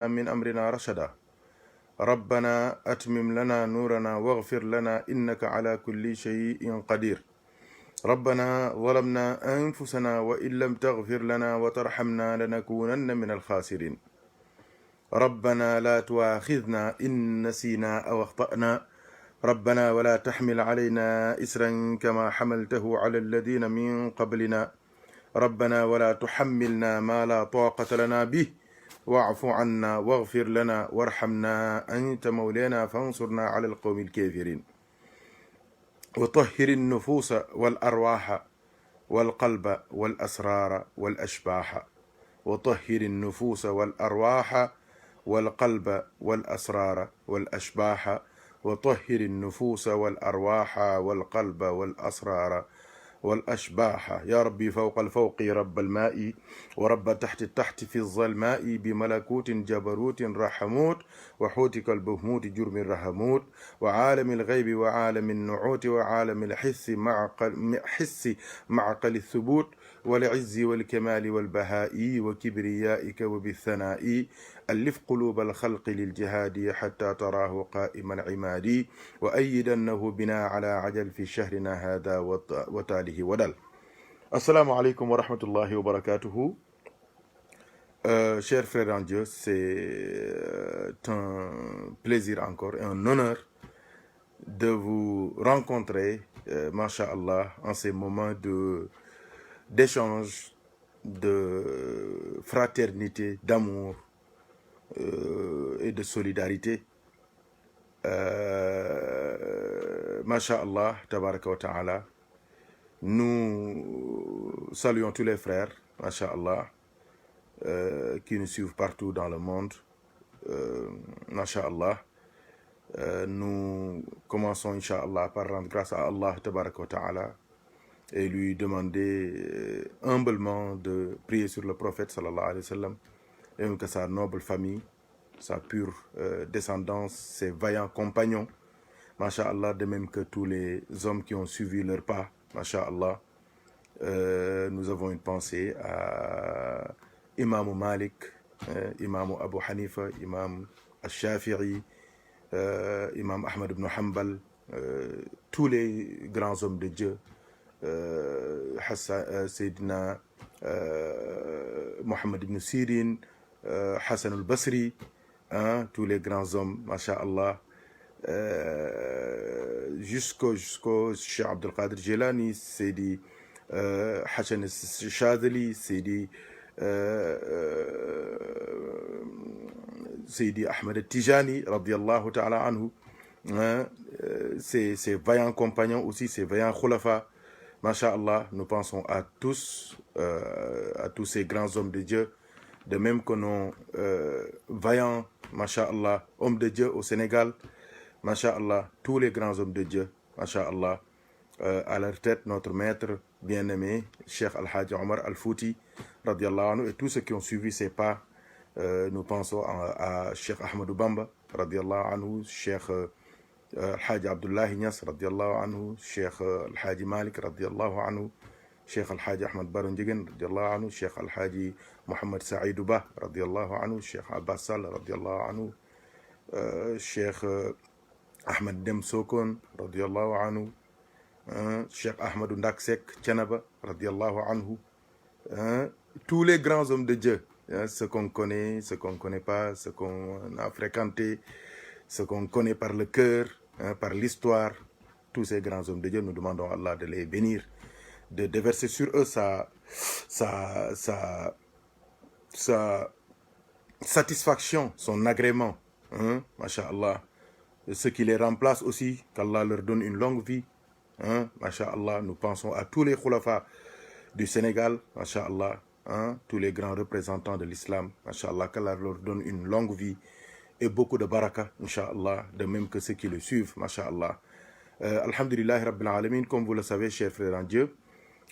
من أمرنا رشدا ربنا أتمم لنا نورنا واغفر لنا إنك على كل شيء قدير ربنا ظلمنا أنفسنا وإن لم تغفر لنا وترحمنا لنكونن من الخاسرين ربنا لا تؤاخذنا إن نسينا أو أخطأنا ربنا ولا تحمل علينا إسرا كما حملته على الذين من قبلنا ربنا ولا تحملنا ما لا طاقة لنا به واعف عنا واغفر لنا وارحمنا أنت مولانا فانصرنا على القوم الكافرين وطهر النفوس والأرواح والقلب والأسرار والأشباح وطهر النفوس والأرواح والقلب والأسرار والأشباح وطهر النفوس والأرواح والقلب والأسرار والأشباح يا ربي فوق الفوق رب الماء ورب تحت التحت في الظلماء بملكوت جبروت رحموت وحوتك البهموت جرم الرحموت وعالم الغيب وعالم النعوت وعالم الحس معقل الثبوت والعز والكمال والبهاء وكبريائك وبالثناء ألف قلوب الخلق للجهاد حتى تراه قائما عمادي وأيدنه بنا على عجل في شهرنا هذا وتاله ودل. Assalamu alaikum wa rahmatullahi wa barakatuhu. Chers frères en Dieu, c'est un plaisir encore et un honneur de vous rencontrer, masha'Allah, en ces moments d'échange, de fraternité, d'amour et de solidarité. Masha'Allah, tabaraka wa ta'ala. Nous saluons tous les frères, masha'Allah, qui nous suivent partout dans le monde. Masha'Allah. Nous commençons, Inch'Allah, par rendre grâce à Allah, tabaraka wa ta'ala, et lui demander humblement de prier sur le prophète, sallallahu alayhi wa sallam, et même que sa noble famille, sa pure descendance, ses vaillants compagnons, masha'Allah, de même que tous les hommes qui ont suivi leur pas, masha'Allah. Nous avons une pensée à Imam Malik, Imam Abu Hanifa, Imam Al-Shafi'i, Imam Ahmad ibn Hanbal, tous les grands hommes de Dieu, Sayyidina Muhammad ibn Sirin, Hassan al-Basri, tous les grands hommes, masha'Allah, jusqu'au Cheikh Abdul Qadir Jilani, Sidi Hassan al-Shadhili, Sidi Ahmed al-Tijani, radiyallahu ta'ala anhu, ses vaillants compagnons aussi, ses vaillants khulafa, masha'Allah. Nous pensons à tous ces grands hommes de Dieu, de même que nos vaillants, masha'Allah, hommes de Dieu au Sénégal, masha'Allah, tous les grands hommes de Dieu, masha'Allah, à leur tête notre maître bien-aimé, Cheikh Al-Hajj Omar Al-Fouti, radiyallahu anhu, et tous ceux qui ont suivi ses pas. Nous pensons à Cheikh Ahmadou Bamba, radiyallahu anhu, Cheikh Al-Hajj Abdullah Niass, radiyallahu anhu, Cheikh Al-Hajj Malik, radiyallahu anhu, Cheikh Al-Hajj Ahmad Baro Ndiéguène, radiyallahu anhu, Cheikh Al-Hajj Mohamed Saïdou Ba, radiyallahu anhu, Cheikh Abbas Sall, radiyallahu anhu, Cheikh Ahmed Dem Sokone, radiyallahu anhu, Cheikh Ahmadou Ndak Seck Thiénaba, radiyallahu anhu, tous les grands hommes de Dieu, ceux qu'on connaît, ceux qu'on ne connaît pas, ceux qu'on a fréquentés, ceux qu'on connaît par le cœur, par l'histoire, tous ces grands hommes de Dieu, nous demandons à Allah de les bénir, de déverser sur eux sa satisfaction, son agrément, masha'Allah. Ceux qui les remplacent aussi, qu'Allah leur donne une longue vie, masha'Allah. Nous pensons à tous les khulafa du Sénégal, masha'Allah, tous les grands représentants de l'islam, masha'Allah, qu'Allah leur donne une longue vie et beaucoup de baraka, incha'Allah, de même que ceux qui le suivent, masha'Allah. Alhamdulillah Rabbil Alamin, comme vous le savez, chers frères en Dieu,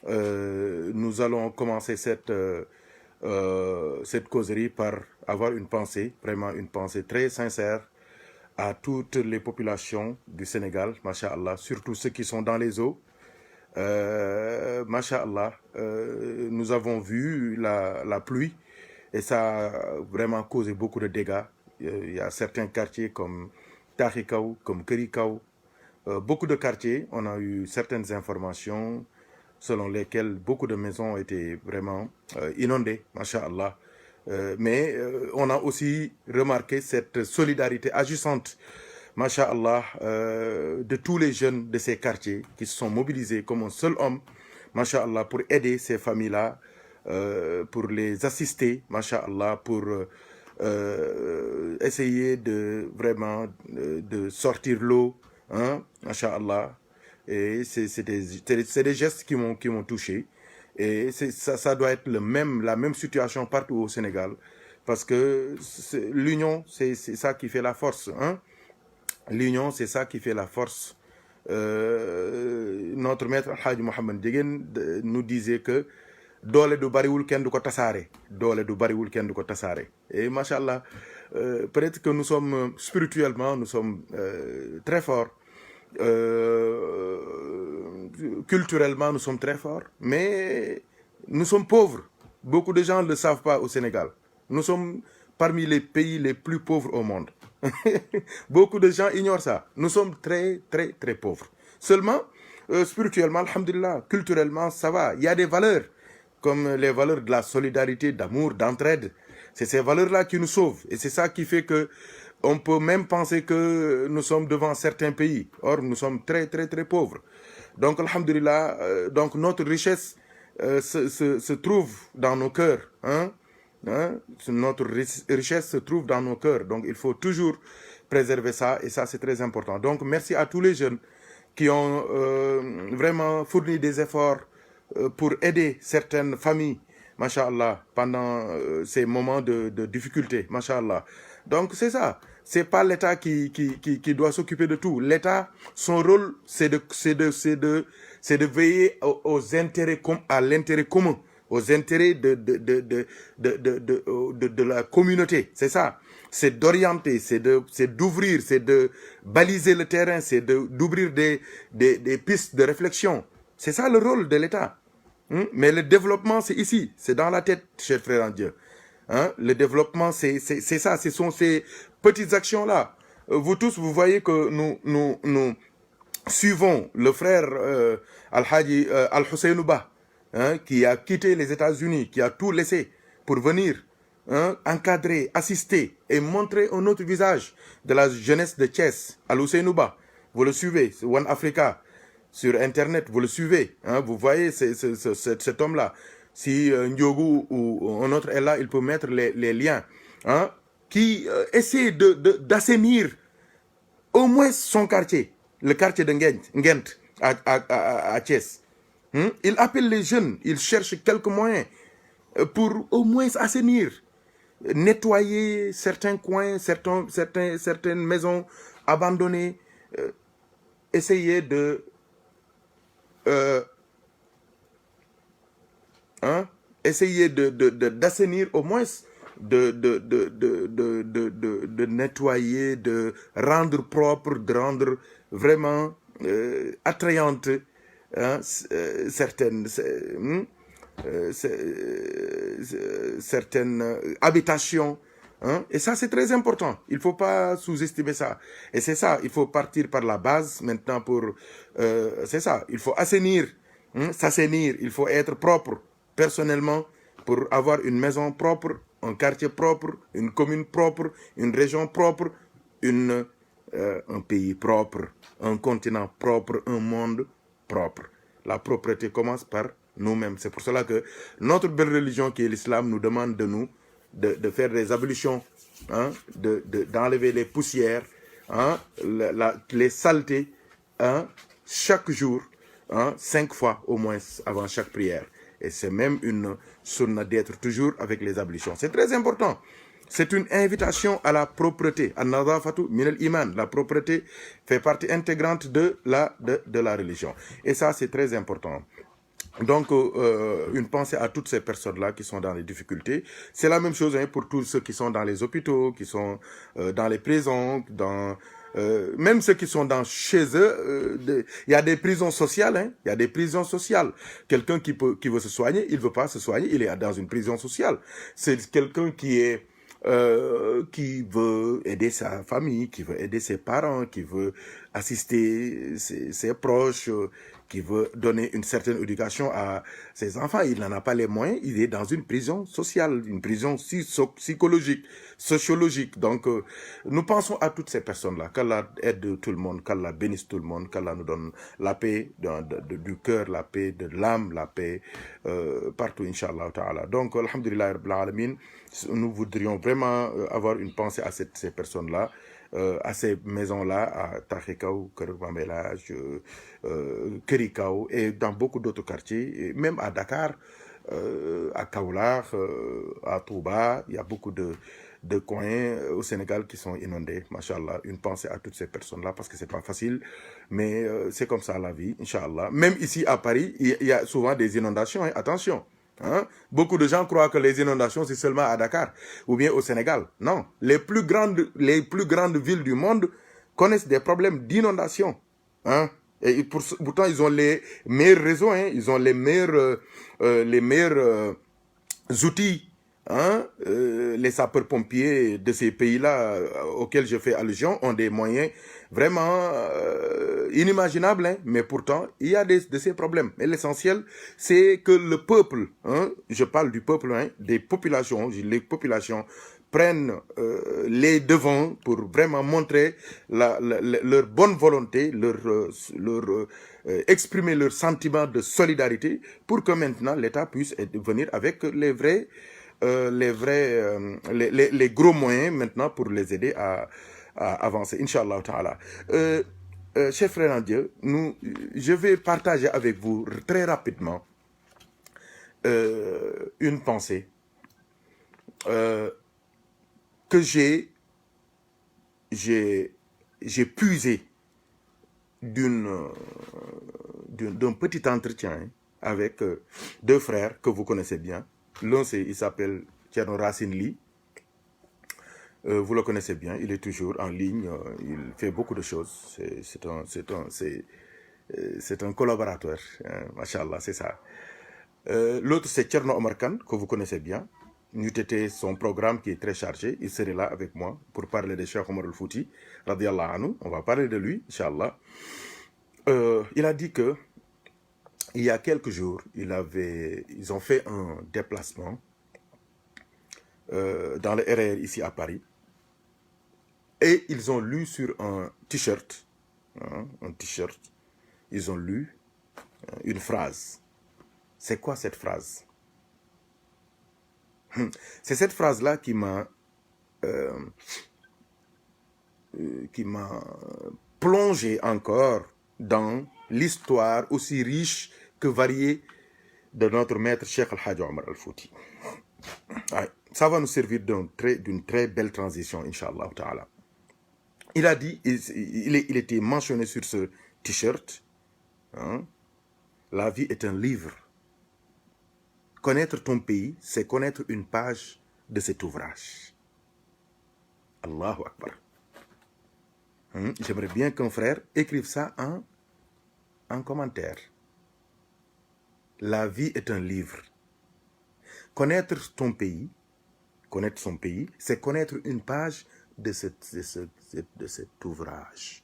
nous allons commencer cette causerie par avoir une pensée, vraiment une pensée très sincère à toutes les populations du Sénégal, masha'Allah, surtout ceux qui sont dans les eaux. Masha'Allah, nous avons vu la pluie Et ça a vraiment causé beaucoup de dégâts. Il y a certains quartiers comme Tahikaou, comme Kerikaou, beaucoup de quartiers, on a eu certaines informations selon lesquelles beaucoup de maisons ont été vraiment inondées, masha'Allah. Mais on a aussi remarqué cette solidarité agissante, masha'Allah, de tous les jeunes de ces quartiers qui se sont mobilisés comme un seul homme, masha'Allah, pour aider ces familles-là, pour les assister, masha'Allah, pour essayer de vraiment de sortir l'eau, hein, masha'Allah. Et c'est des gestes qui m'ont touché. Et ça doit être la même situation partout au Sénégal. Parce que l'union, c'est ça qui fait la force. Hein? L'union, c'est ça qui fait la force. Notre maître Al-Hajj Mohamed Degen nous disait que doole du bariwul kenn du ko tasaare doole du bariwul kenn du ko tasaare. Et machallah, peut-être que nous sommes spirituellement, nous sommes très forts. Culturellement, nous sommes très forts, mais nous sommes pauvres. Beaucoup de gens ne le savent pas au Sénégal. Nous sommes parmi les pays les plus pauvres au monde. Beaucoup de gens ignorent ça. Nous sommes très, très, très pauvres. Seulement, spirituellement, alhamdulillah, culturellement, ça va. Il y a des valeurs, comme les valeurs de la solidarité, d'amour, d'entraide. C'est ces valeurs-là qui nous sauvent. Et c'est ça qui fait que on peut même penser que nous sommes devant certains pays. Or, nous sommes très, très, très pauvres. Donc, alhamdulillah, donc notre richesse se trouve dans nos cœurs. Hein? Hein? Notre richesse se trouve dans nos cœurs. Donc, il faut toujours préserver ça. Et ça, c'est très important. Donc, merci à tous les jeunes qui ont vraiment fourni des efforts pour aider certaines familles, masha'Allah, pendant ces moments de difficulté, masha'Allah. Donc c'est ça, c'est pas l'État qui doit s'occuper de tout. L'État, son rôle, c'est de veiller aux intérêts à l'intérêt commun, aux intérêts de la communauté. C'est ça. C'est d'orienter, c'est d'ouvrir, c'est de baliser le terrain, c'est d'ouvrir des pistes de réflexion. C'est ça le rôle de l'État. Mais le développement, c'est ici, c'est dans la tête, chers frères en Dieu. Hein? Le développement, c'est ça, ce sont ces petites actions-là. Vous tous, vous voyez que nous suivons le frère Al-Hajj Al-Hussein-Ba, hein, qui a quitté les États-Unis, qui a tout laissé pour venir encadrer, assister et montrer un autre visage de la jeunesse de Thiès, Al-Hussein-Ba. Vous le suivez, c'est One Africa. Sur Internet, vous le suivez. Hein, vous voyez cet homme-là. Si Ndiogu ou un autre est là, il peut mettre les liens. Hein, qui essaie d'assainir au moins son quartier, le quartier de Ngent à Thiès. Il appelle les jeunes, il cherche quelques moyens pour au moins assainir, nettoyer certains coins, certaines maisons abandonnées, essayer de essayer d'assainir au moins, de nettoyer, de rendre propre, de rendre vraiment attrayante certaines habitations. Hein? Et ça, c'est très important. Il ne faut pas sous-estimer ça. Et c'est ça, il faut partir par la base maintenant pour... c'est ça, il faut assainir, s'assainir, il faut être propre personnellement pour avoir une maison propre, un quartier propre, une commune propre, une région propre, un pays propre, un continent propre, un monde propre. La propreté commence par nous-mêmes. C'est pour cela que notre belle religion qui est l'islam nous demande de faire des ablutions, hein, d'enlever les poussières, hein, les saletés, hein, chaque jour, hein, 5 fois au moins avant chaque prière. Et c'est même une sunna d'être toujours avec les ablutions. C'est très important. C'est une invitation à la propreté. An-nadhafatu min al-iman. La propreté fait partie intégrante de la religion. Et ça, c'est très important. Donc, une pensée à toutes ces personnes-là qui sont dans les difficultés. C'est la même chose hein, pour tous ceux qui sont dans les hôpitaux, qui sont dans les prisons, même ceux qui sont chez eux. Il y a des prisons sociales. Hein, il y a des prisons sociales. Quelqu'un qui veut se soigner, il ne veut pas se soigner, il est dans une prison sociale. C'est quelqu'un qui veut aider sa famille, qui veut aider ses parents, qui veut assister ses proches, qui veut donner une certaine éducation à ses enfants. Il n'en a pas les moyens, il est dans une prison sociale, une prison psychologique, sociologique. Donc, nous pensons à toutes ces personnes-là, qu'Allah aide tout le monde, qu'Allah bénisse tout le monde, qu'Allah nous donne la paix du cœur, la paix de l'âme, la paix partout, Inch'Allah Ta'ala. Donc, Alhamdulillah Rabbil Alamin, nous voudrions vraiment avoir une pensée à ces personnes-là, à ces maisons-là, à Tahekao, Kermamelage, Kerikao et dans beaucoup d'autres quartiers, et même à Dakar, à Kaoular, à Touba, il y a beaucoup de coins au Sénégal qui sont inondés, machallah. Une pensée à toutes ces personnes-là parce que c'est pas facile, mais c'est comme ça la vie, Inch'Allah. Même ici à Paris, il y a souvent des inondations, hein, attention. Hein? Beaucoup de gens croient que les inondations, c'est seulement à Dakar ou bien au Sénégal. Non, les plus grandes villes du monde connaissent des problèmes d'inondation. Hein? Et pourtant, ils ont les meilleurs réseaux, hein? Ils ont les meilleurs outils. Hein? Les sapeurs-pompiers de ces pays-là auxquels je fais allusion ont des moyens vraiment inimaginables, hein? Mais pourtant, il y a de ces problèmes. Mais l'essentiel, c'est que le peuple, hein? Je parle du peuple, hein? Les populations prennent les devants pour vraiment montrer leur bonne volonté, exprimer leur sentiment de solidarité pour que maintenant l'État puisse venir avec les gros moyens maintenant pour les aider à avancer, Inch'Allah Ta'ala. Chers frères en Dieu, je vais partager avec vous très rapidement une pensée que j'ai puisée d'un petit entretien avec deux frères que vous connaissez bien. L'un, il s'appelle Thierno Racine Ly. Vous le connaissez bien, il est toujours en ligne, il fait beaucoup de choses. C'est un collaborateur, hein, machallah, c'est ça. L'autre, c'est Thierno Omar Kane, que vous connaissez bien. C'était son programme qui est très chargé. Il serait là avec moi pour parler de Cheikh Omar al-Fouti, radiyallahu anhu. On va parler de lui, Inch'Allah. Il a dit que il y a quelques jours, ils ont fait un déplacement dans le RR ici à Paris. Et ils ont lu sur un t-shirt, hein, ils ont lu une phrase. C'est quoi cette phrase? C'est cette phrase-là qui m'a plongé encore dans l'histoire aussi riche que variée de notre maître Cheikh Al-Hajj Omar Al-Fouti. Ça va nous servir d'une très belle transition, Inch'Allah Ta'ala. Il a dit, il était mentionné sur ce t-shirt, hein, la vie est un livre. Connaître ton pays, c'est connaître une page de cet ouvrage. Allahu Akbar. J'aimerais bien qu'un frère écrive ça en commentaire. La vie est un livre. Connaître ton pays, connaître son pays, c'est connaître une page de cet ouvrage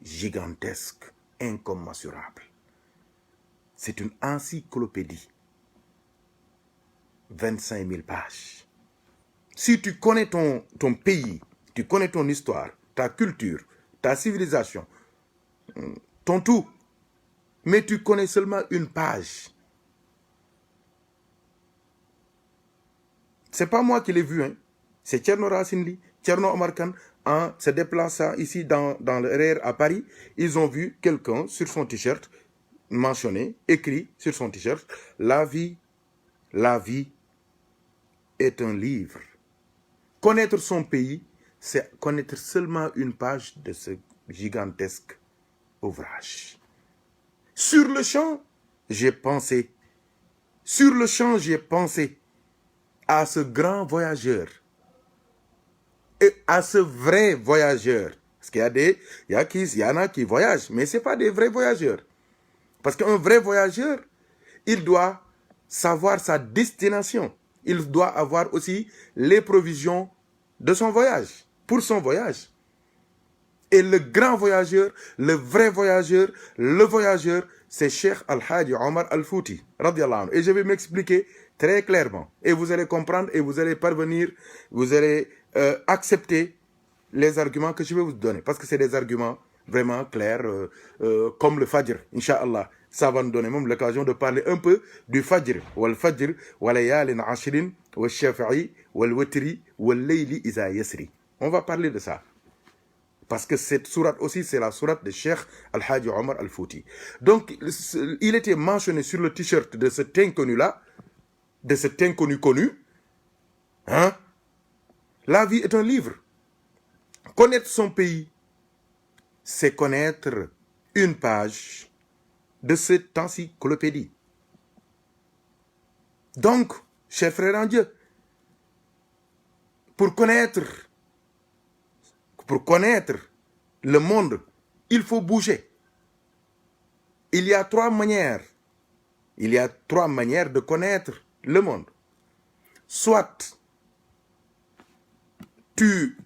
gigantesque, incommensurable. C'est une encyclopédie. 25 000 pages. Si tu connais ton pays, tu connais ton histoire, ta culture, ta civilisation, ton tout, mais tu connais seulement une page. C'est pas moi qui l'ai vu, hein. C'est Thierno Racine Ly, Thierno Omar Kane, en se déplaçant ici dans le RER à Paris, ils ont vu quelqu'un sur son t-shirt mentionné, écrit sur son t-shirt, la vie est un livre. Connaître son pays, c'est connaître seulement une page de ce gigantesque ouvrage. Sur le champ, j'ai pensé Sur le champ, j'ai pensé à ce grand voyageur et à ce vrai voyageur. Parce qu'il y en a qui voyagent, mais ce n'est pas des vrais voyageurs. Parce qu'un vrai voyageur, il doit savoir sa destination. Il doit avoir aussi les provisions de son voyage, pour son voyage. Et le grand voyageur, le vrai voyageur, le voyageur, c'est Cheikh Al-Hadi Omar Al-Fouti, radiallahu anhu. Et je vais m'expliquer très clairement. Et vous allez comprendre et vous allez parvenir, vous allez accepter les arguments que je vais vous donner. Parce que c'est des arguments vraiment clairs, comme le Fajr, Inch'Allah. Ça va nous donner même l'occasion de parler un peu du Fajr. Wal Fajr, wal layalin ashrin, wal shafi'i, wal witri, wal layli iza yasri. On va parler de ça. Parce que cette sourate aussi, c'est la sourate de Cheikh Al-Hadi Omar Al-Fouti. Donc, il était mentionné sur le t-shirt de cet inconnu-là, de cet inconnu connu. Hein? La vie est un livre. Connaître son pays, c'est connaître une page de cette encyclopédie. Donc, chers frères en Dieu, pour connaître le monde, il faut bouger. Il y a trois manières. Il y a trois manières de connaître le monde. Soit tu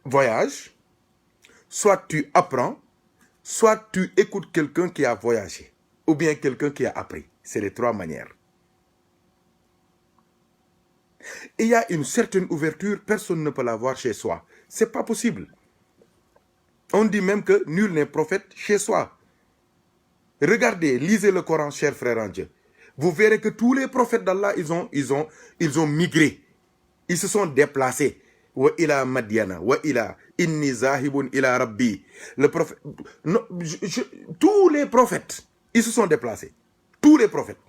voyages, soit tu apprends, soit tu écoutes quelqu'un qui a voyagé, ou bien quelqu'un qui a appris. C'est les trois manières. Il y a une certaine ouverture, personne ne peut l'avoir chez soi. C'est pas possible. On dit même que nul n'est prophète chez soi. Regardez, lisez le Coran, chers frères en Dieu. Vous verrez que tous les prophètes d'Allah, ils ont migré. Ils se sont déplacés. Wa ila Madiana, wa ila inni zahibun ila rabbi. Le prophète, non, tous les prophètes, ils se sont déplacés. Tous les prophètes.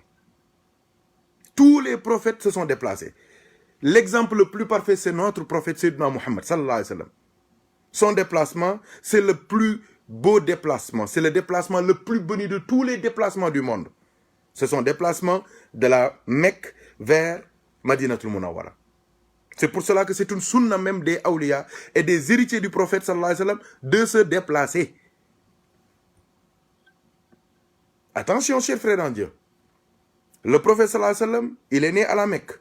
Tous les prophètes se sont déplacés. L'exemple le plus parfait, c'est notre prophète Sayyidina Muhammad, sallallahu alayhi wa sallam. Son déplacement, c'est le plus beau déplacement. C'est le déplacement le plus béni de tous les déplacements du monde. C'est son déplacement de la Mecque vers Madinatul Munawwara. C'est pour cela que c'est une sunna même des awliya et des héritiers du prophète sallallahu alayhi wa sallam de se déplacer. Attention, chers frères en Dieu. Le prophète sallallahu alayhi wa sallam, il est né à la Mecque.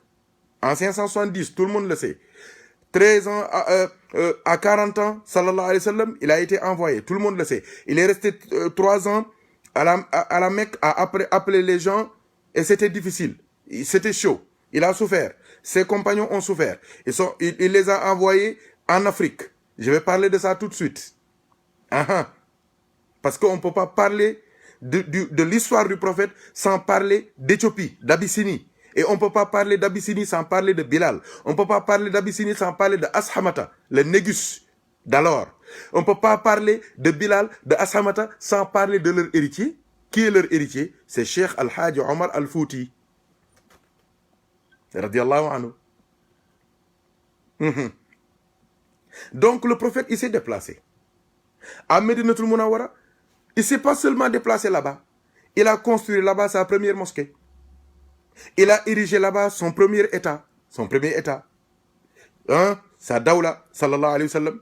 En 570, tout le monde le sait. 13 ans, à 40 ans, sallallahu alayhi wa sallam, il a été envoyé. Tout le monde le sait. Il est resté 3 ans à la Mecque à appeler les gens et c'était difficile. C'était chaud. Il a souffert. Ses compagnons ont souffert. Il les a envoyés en Afrique. Je vais parler de ça tout de suite. Parce qu'on ne peut pas parler de l'histoire du prophète sans parler d'Éthiopie, d'Abyssinie. Et on ne peut pas parler d'Abyssinie sans parler de Bilal. On ne peut pas parler d'Abyssinie sans parler de Ashamata, le Négus d'alors. On ne peut pas parler de Bilal, de Ashamata sans parler de leur héritier. Qui est leur héritier? C'est Cheikh Al-Hadi Omar Al-Fouti. Radiallahu anhu. Donc le prophète, il s'est déplacé. À Medinatul Munawwara, il ne s'est pas seulement déplacé là-bas. Il a construit là-bas sa première mosquée. Il a érigé là-bas son premier état. Son premier état. Sa dawla, sallallahu alayhi wa sallam.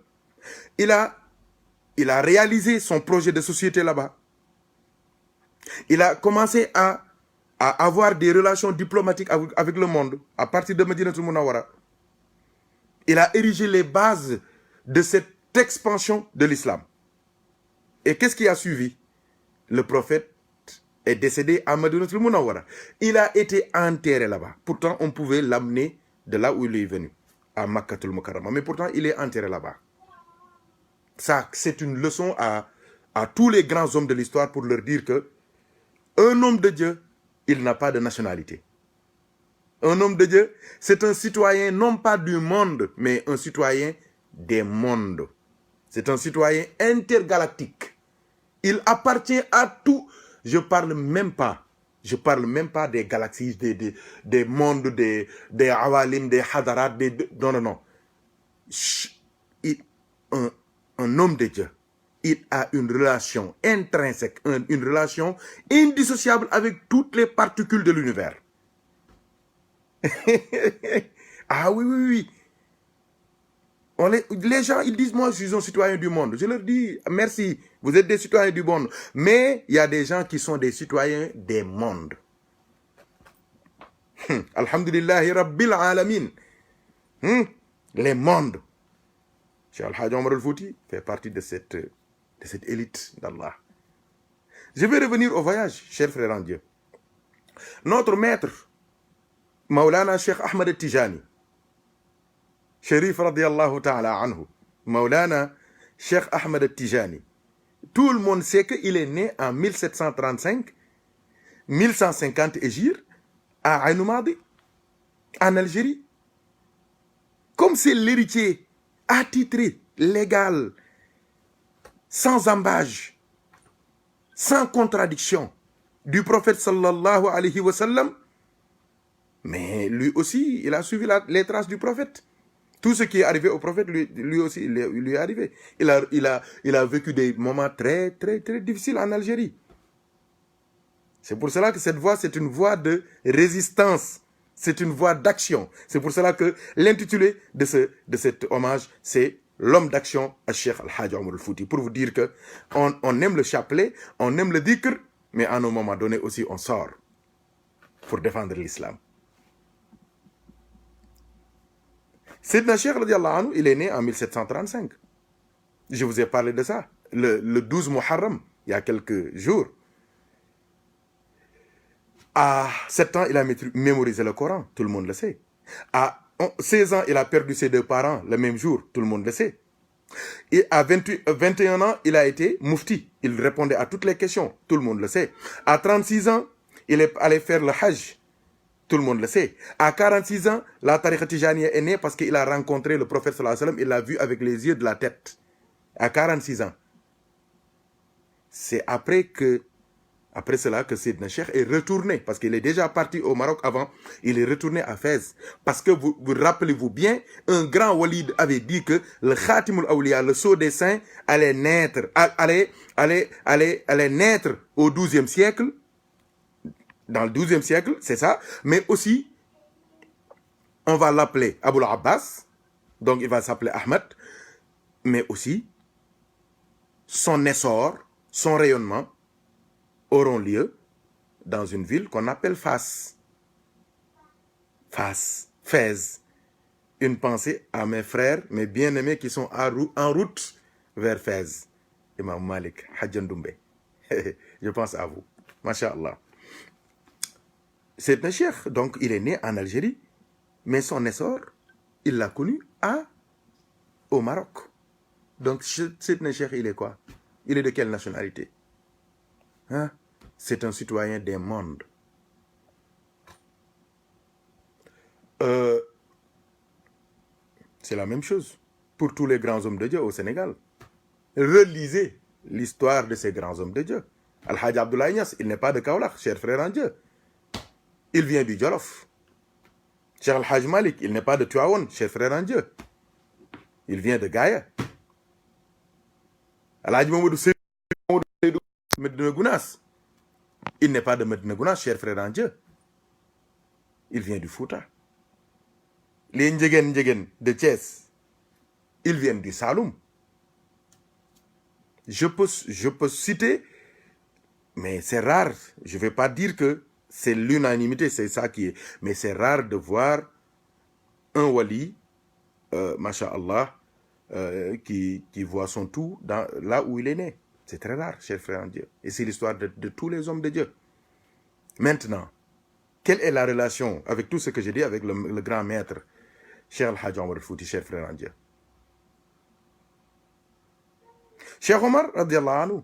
Il a réalisé son projet de société là-bas. Il a commencé à avoir des relations diplomatiques avec le monde à partir de Medinatul Munawwara. Il a érigé les bases de cette expansion de l'islam. Et qu'est-ce qui a suivi? Le prophète est décédé à Medinatul Munawwara. Il a été enterré là-bas. Pourtant, on pouvait l'amener de là où il est venu, à Makkatul Mukarrama. Mais pourtant, il est enterré là-bas. Ça, c'est une leçon à tous les grands hommes de l'histoire pour leur dire que un homme de Dieu, il n'a pas de nationalité. Un homme de Dieu, c'est un citoyen non pas du monde, mais un citoyen des mondes. C'est un citoyen intergalactique. Il appartient à tout. Je parle même pas des galaxies, des mondes, des awalim, des hadarat, non. Un homme de Dieu, il a une relation intrinsèque, une relation indissociable avec toutes les particules de l'univers. Ah oui, oui, oui. Les gens, ils disent, moi, je suis un citoyen du monde. Je leur dis, merci, vous êtes des citoyens du monde. Mais il y a des gens qui sont des citoyens des mondes. Alhamdulillahi Rabbil Alamin. Les mondes. Cheikh Al-Hajj Omar Al-Fouti fait partie de cette élite d'Allah. Je vais revenir au voyage, chers frères en Dieu. Notre maître, Maulana Cheikh Ahmed Tijani, Sharif radiallahu ta'ala anhu, Maulana Cheikh Ahmed Tijani, tout le monde sait qu'il est né en 1735, 1150 Hégire, à Aïn Madi, en Algérie. Comme c'est l'héritier attitré, légal, sans embâge, sans contradiction du prophète sallallahu alayhi wa sallam, mais lui aussi, il a suivi les traces du prophète. Tout ce qui est arrivé au prophète, lui aussi, lui est arrivé. Il a vécu des moments très, très, très difficiles en Algérie. C'est pour cela que cette voie, c'est une voie de résistance. C'est une voie d'action. C'est pour cela que l'intitulé de cet hommage, c'est l'homme d'action à Cheikh Al-Hajj Omar Al-Fouti. Pour vous dire que on aime le chapelet, on aime le dhikr, mais à un moment donné aussi, on sort pour défendre l'islam. Sayyidina Cheikh radiallahu anhu, il est né en 1735. Je vous ai parlé de ça. Le 12 Muharram, il y a quelques jours. À 7 ans, il a mémorisé le Coran, tout le monde le sait. À 16 ans, il a perdu ses deux parents le même jour, tout le monde le sait. Et à 21 ans, il a été mufti. Il répondait à toutes les questions, tout le monde le sait. À 36 ans, il est allé faire le Hajj. Tout le monde le sait. À 46 ans, la tariqa Tijaniya est née parce qu'il a rencontré le prophète sallallahu alayhi wa sallam, il l'a vu avec les yeux de la tête. À 46 ans. C'est après cela que Sayyidina Cheikh est retourné, parce qu'il est déjà parti au Maroc avant, il est retourné à Fès. Parce que vous rappelez-vous bien, un grand walid avait dit que le Khatimul Awliya, le sceau des saints, allait naître au XIIe siècle, dans le XIIe siècle, c'est ça, mais aussi, on va l'appeler Aboul Abbas, donc il va s'appeler Ahmed, mais aussi, son essor, son rayonnement, auront lieu dans une ville qu'on appelle Fès. Fès. Une pensée à mes frères, mes bien-aimés qui sont en route vers Fès. Imam Malik, Hadjan Doumbé. Je pense à vous. Masha'Allah. C'est un cheikh, donc il est né en Algérie, mais son essor, il l'a connu au Maroc. Donc c'est un cheikh, il est quoi? Il est de quelle nationalité? Hein? C'est un citoyen des mondes. C'est la même chose pour tous les grands hommes de Dieu au Sénégal. Relisez l'histoire de ces grands hommes de Dieu. Al-Hajj Abdoulaye Niass, il n'est pas de Kaolack, cher frère en Dieu. Il vient du Jolof. Cheikh Al-Hajj Malik, il n'est pas de Tuaon, cher frère en Dieu. Il vient de Gaïa. Al-Hajj Mamadou Seydou Medina Gounass, il n'est pas de Medina Gounass, cher frère en Dieu. Il vient du Fouta. Les Ndjegen de Thiès, ils viennent du Saloum. Je peux citer, mais c'est rare. Je ne vais pas dire que c'est l'unanimité, c'est ça qui est. Mais c'est rare de voir un wali, masha'Allah, qui voit son tout là où il est né. C'est très rare, cher frère en Dieu. Et c'est l'histoire de tous les hommes de Dieu. Maintenant, quelle est la relation avec tout ce que j'ai dit avec le grand maître, Cheikh Al-Hajj Omar Al-Fouti, cher frère en Dieu? Cheikh Omar, radiallahu anhu,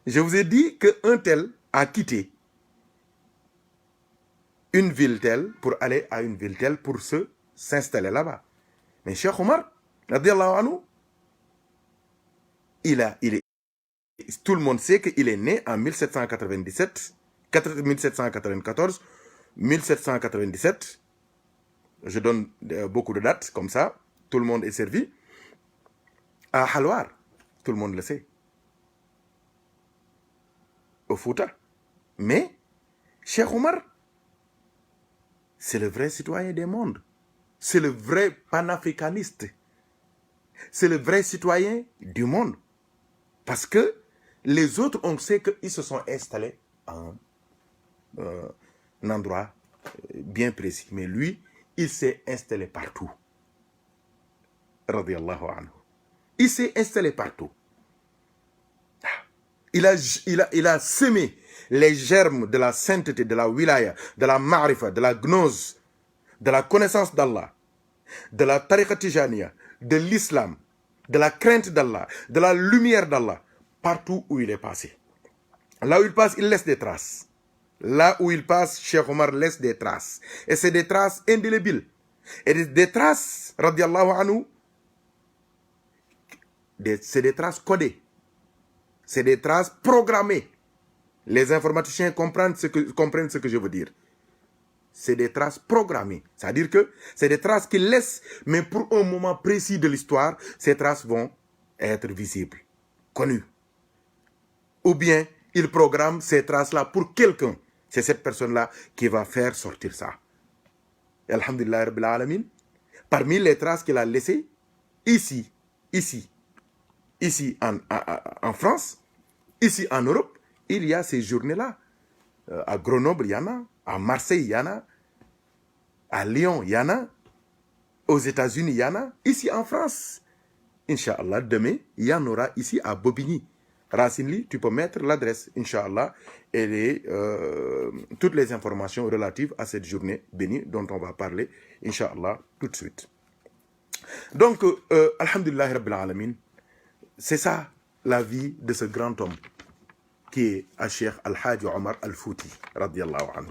je vous ai dit qu'un tel a quitté une ville telle pour aller à une ville telle pour s'installer là-bas. Mais Cheikh Omar, radiallahu anhu, tout le monde sait qu'il est né en 1797, 1794, 1797. Je donne beaucoup de dates comme ça. Tout le monde est servi. À Halwar. Tout le monde le sait. Au Fouta. Mais, Cheikh Omar, c'est le vrai citoyen des mondes. C'est le vrai panafricaniste. C'est le vrai citoyen du monde. Parce que les autres, on sait qu'ils se sont installés en un endroit bien précis. Mais lui, il s'est installé partout. Radiallahu anhu. Il s'est installé partout. Il a semé les germes de la sainteté, de la wilaya, de la ma'rifa, de la gnose, de la connaissance d'Allah, de la tariqa tijaniya, de l'islam, de la crainte d'Allah, de la lumière d'Allah, partout où il est passé. Là où il passe, il laisse des traces. Là où il passe, Cheikh Omar laisse des traces. Et c'est des traces indélébiles. Et des traces, radiallahu anhu, c'est des traces codées. C'est des traces programmées. Les informaticiens comprennent ce que je veux dire. C'est des traces programmées. C'est-à-dire que c'est des traces qu'il laisse, mais pour un moment précis de l'histoire, ces traces vont être visibles, connues. Ou bien, il programme ces traces-là pour quelqu'un. C'est cette personne-là qui va faire sortir ça. Et alhamdulillah rabbil alamin, parmi les traces qu'il a laissées, ici en France, ici en Europe, il y a ces journées-là. À Grenoble, il y en a. À Marseille, il y en a. À Lyon, il y en a. Aux États-Unis, il y en a. Ici en France, Inch'Allah, demain, il y en aura ici à Bobigny. Racine, tu peux mettre l'adresse, Inch'Allah, et toutes les informations relatives à cette journée bénie dont on va parler, Inch'Allah, tout de suite. Donc, alhamdulillah rabbil alamin, c'est ça la vie de ce grand homme qui est Cheikh Al-Hajj Omar Al-Fouti, radiyallahu anhu.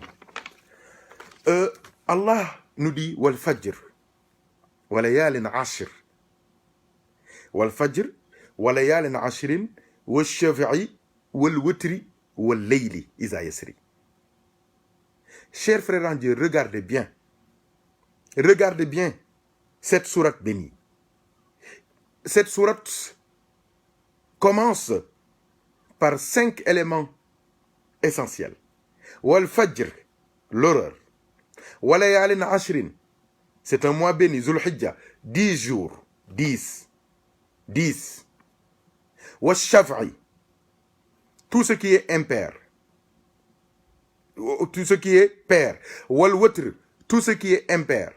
Allah nous dit wal fajr, wa layalin ashir, wal fajr, wa layalin ashirin, wal shafi'i, wal witri, wal layli, iza yasri. Chers frères en Dieu, regardez bien cette sourate bénie. Cette sourate commence par 5 éléments essentiels. Wal fajr, l'horreur. Walayalin ashrin, c'est un mois béni, Zul Hijja, 10 jours, 10. Wal shaf'i, tout ce qui est impair, tout ce qui est pair. Wal witr, tout ce qui est impair.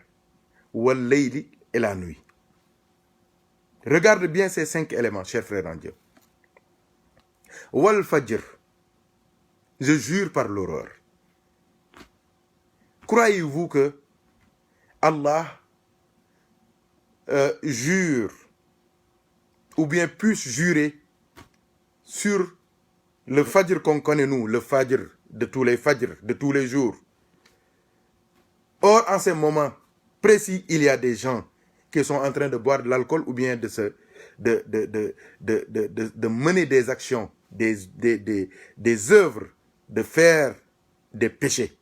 Wal layli, et la nuit. Regarde bien ces 5 éléments, chers frères en Dieu. Wal fajr, je jure par l'aurore. Croyez-vous que Allah jure ou bien puisse jurer sur le fajr qu'on connaît nous, le fajr de tous les fajr, de tous les jours? Or, en ces moments précis, il y a des gens qui sont en train de boire de l'alcool ou bien de mener des actions, des œuvres, de faire des péchés,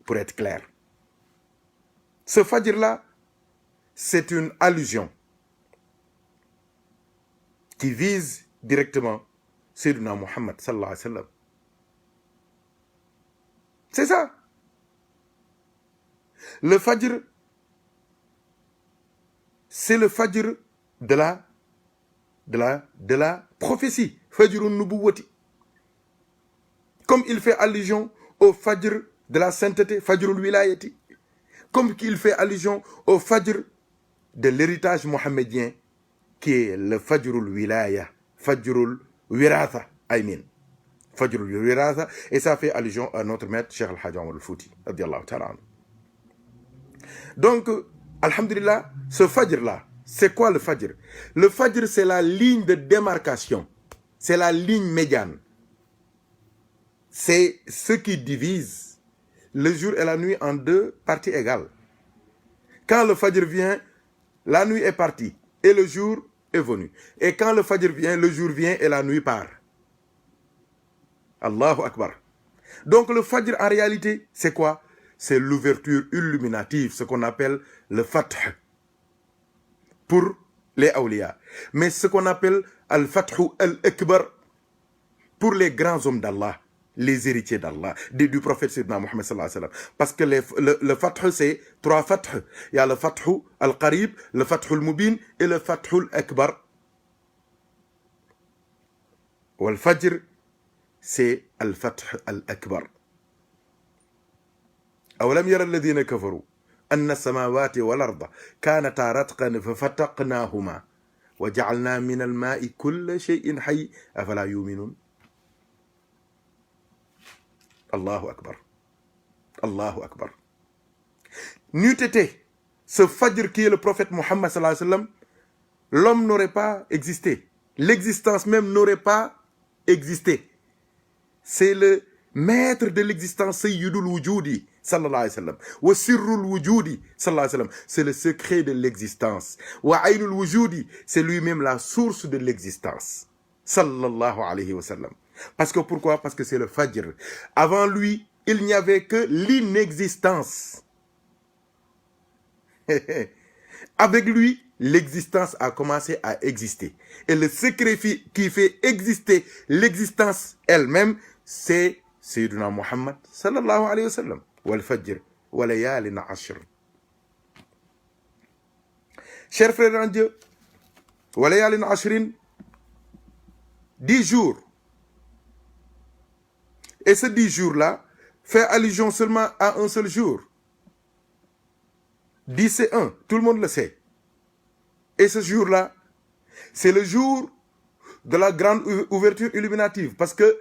pour être clair. Ce fajr-là, c'est une allusion qui vise directement Sayyidina Muhammad sallallahu alayhi wa sallam. C'est ça. Le fajr, c'est le fajr de la prophétie. Fajrun nubuwati. Comme il fait allusion au fajr de la sainteté, fajrul wilayati. Comme il fait allusion au fajr de l'héritage mohammedien, qui est le fajrul wilaya, fajrul wiratha, aïmin. Fajrul wiratha, et ça fait allusion à notre maître, Cheikh Al-Hajj Omar Al-Fouti, radiyallahu ta'ala. Donc, alhamdulillah, ce fajr-là, c'est quoi le fajr? Le fajr, c'est la ligne de démarcation. C'est la ligne médiane. C'est ce qui divise le jour et la nuit en 2 parties égales. Quand le fajr vient, la nuit est partie et le jour est venu. Et quand le fajr vient, le jour vient et la nuit part. Allahu Akbar. Donc le fajr en réalité, c'est quoi? C'est l'ouverture illuminative, ce qu'on appelle le fath. Pour les awliya. Mais ce qu'on appelle al-fathu al-akbar pour les grands hommes d'Allah, les héritiers d'Allah, du prophète Sayyidina Muhammad sallallahu alayhi wa sallam. Parce que le fathu, c'est 3 fathu. Il y a le fathu al-qarib, le fathu al-mubin et le fathu al-akbar. Wal-fajr, c'est al-fathu al-akbar. أولم يرى الذين كفروا أن السماوات والأرض كانتا رتقا ففتقناهما وجعلنا من الماء كل شيء حي أفلا يؤمنون. Allahu Akbar. Allahu Akbar. N'eût été ce fajr qui est le prophète Muhammad sallallahu alayhi wa sallam, l'homme n'aurait pas existé. L'existence même n'aurait pas existé. C'est le maître de l'existence, Sayyidul Wujudi sallallahu alayhi wa sallam. Wa sirrul wujudi sallallahu alayhi wa sallam. C'est le secret de l'existence. Wa aynul wujudi, c'est lui-même la source de l'existence. Sallallahu alayhi wa sallam. Parce que pourquoi? Parce que c'est le Fajr. Avant lui, il n'y avait que l'inexistence. Avec lui, l'existence a commencé à exister. Et le secret qui fait exister l'existence elle-même, c'est Sayyidina Muhammad sallallahu alayhi wa sallam. Wal Fajr, wa layalin ashr. Chers frères en Dieu, wa layalin ashrin, 10 jours. Et ce 10 jours-là fait allusion seulement à un seul jour. 10 c'est 1, tout le monde le sait. Et ce jour-là, c'est le jour de la grande ouverture illuminative. Parce que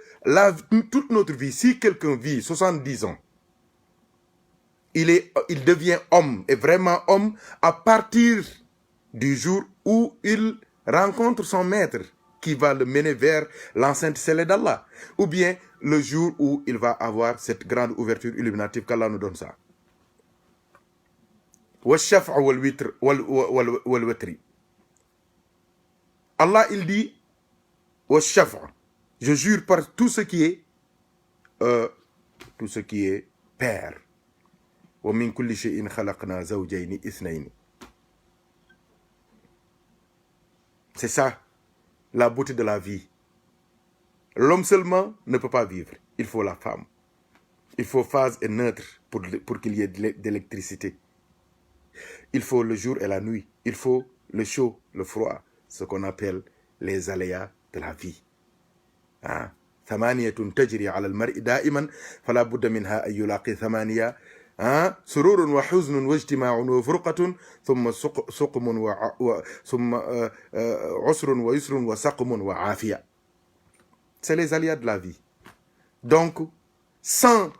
toute notre vie, si quelqu'un vit 70 ans, il devient homme, et vraiment homme, à partir du jour où il rencontre son maître, qui va le mener vers l'enceinte scellée d'Allah. Ou bien le jour où il va avoir cette grande ouverture illuminative qu'Allah nous donne ça. Allah, il dit, je jure par tout ce qui est père. C'est ça la beauté de la vie. L'homme seulement ne peut pas vivre. Il faut la femme. Il faut phase et neutre pour qu'il y ait de l'électricité. Il faut le jour et la nuit. Il faut le chaud, le froid, ce qu'on appelle les aléas de la vie. ثمانية تجري على المرء دائما فلا بد منها أن يلاقي ثمانية سرور وحزن واجتماع وفرقة ثم سقم ثم عسر ويسر وسقم وعافية. C'est les aléas de la vie. Donc, sans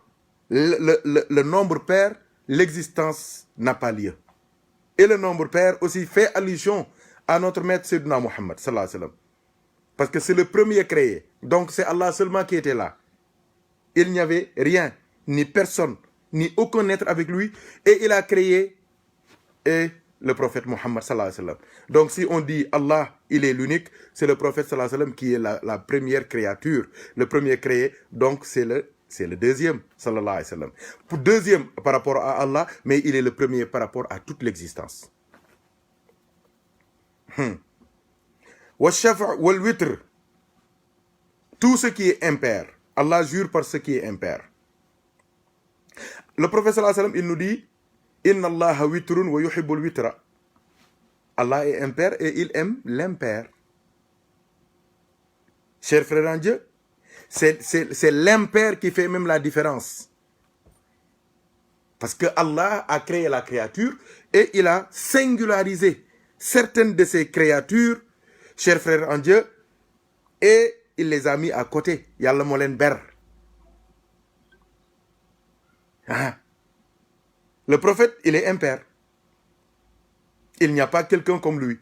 le nombre pair, l'existence n'a pas lieu. Et le nombre pair aussi fait allusion à notre maître Sayyidina Muhammad sallallahu alayhi wa sallam. Parce que c'est le premier créé. Donc c'est Allah seulement qui était là. Il n'y avait rien, ni personne, ni aucun être avec lui. Et il a créé le prophète Muhammad sallallahu alayhi wa sallam. Donc si on dit Allah, il est l'unique, c'est le prophète sallallahu alayhi wa sallam qui est la première créature. Le premier créé, donc c'est le deuxième sallallahu alayhi wa sallam. Pour deuxième par rapport à Allah, mais il est le premier par rapport à toute l'existence. Washafa' wal witr, tout ce qui est impair. Allah jure par ce qui est impair. Le prophète sallallahu alayhi wa sallam, il nous dit Inna Allah witrun wa yuhibbul witra. Allah est impair et il aime l'impair. Chers frères en Dieu, c'est l'impair qui fait même la différence. Parce que Allah a créé la créature et il a singularisé certaines de ces créatures, chers frères en Dieu, et il les a mis à côté. Yalla mo len ber. Le prophète, il est impair. Il n'y a pas quelqu'un comme lui.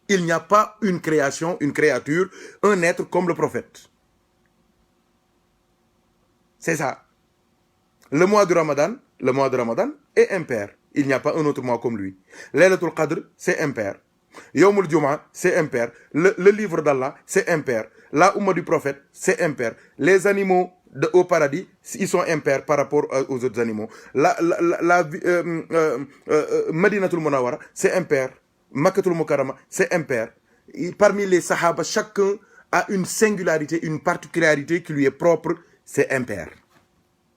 Il n'y a pas une création, une créature, un être comme le prophète. C'est ça. Le mois de Ramadan est impair. Il n'y a pas un autre mois comme lui. Laylatul Qadr, c'est impair. Yawmul Jumu'ah, c'est impair. Le livre d'Allah, c'est impair. La Ummah du prophète, c'est impair. Les animaux au paradis, ils sont impairs par rapport aux autres animaux. Madinatul Munawwara, c'est impair. Makkatul Mukarrama, c'est impair. Parmi les Sahaba, chacun a une singularité, une particularité qui lui est propre, c'est impair.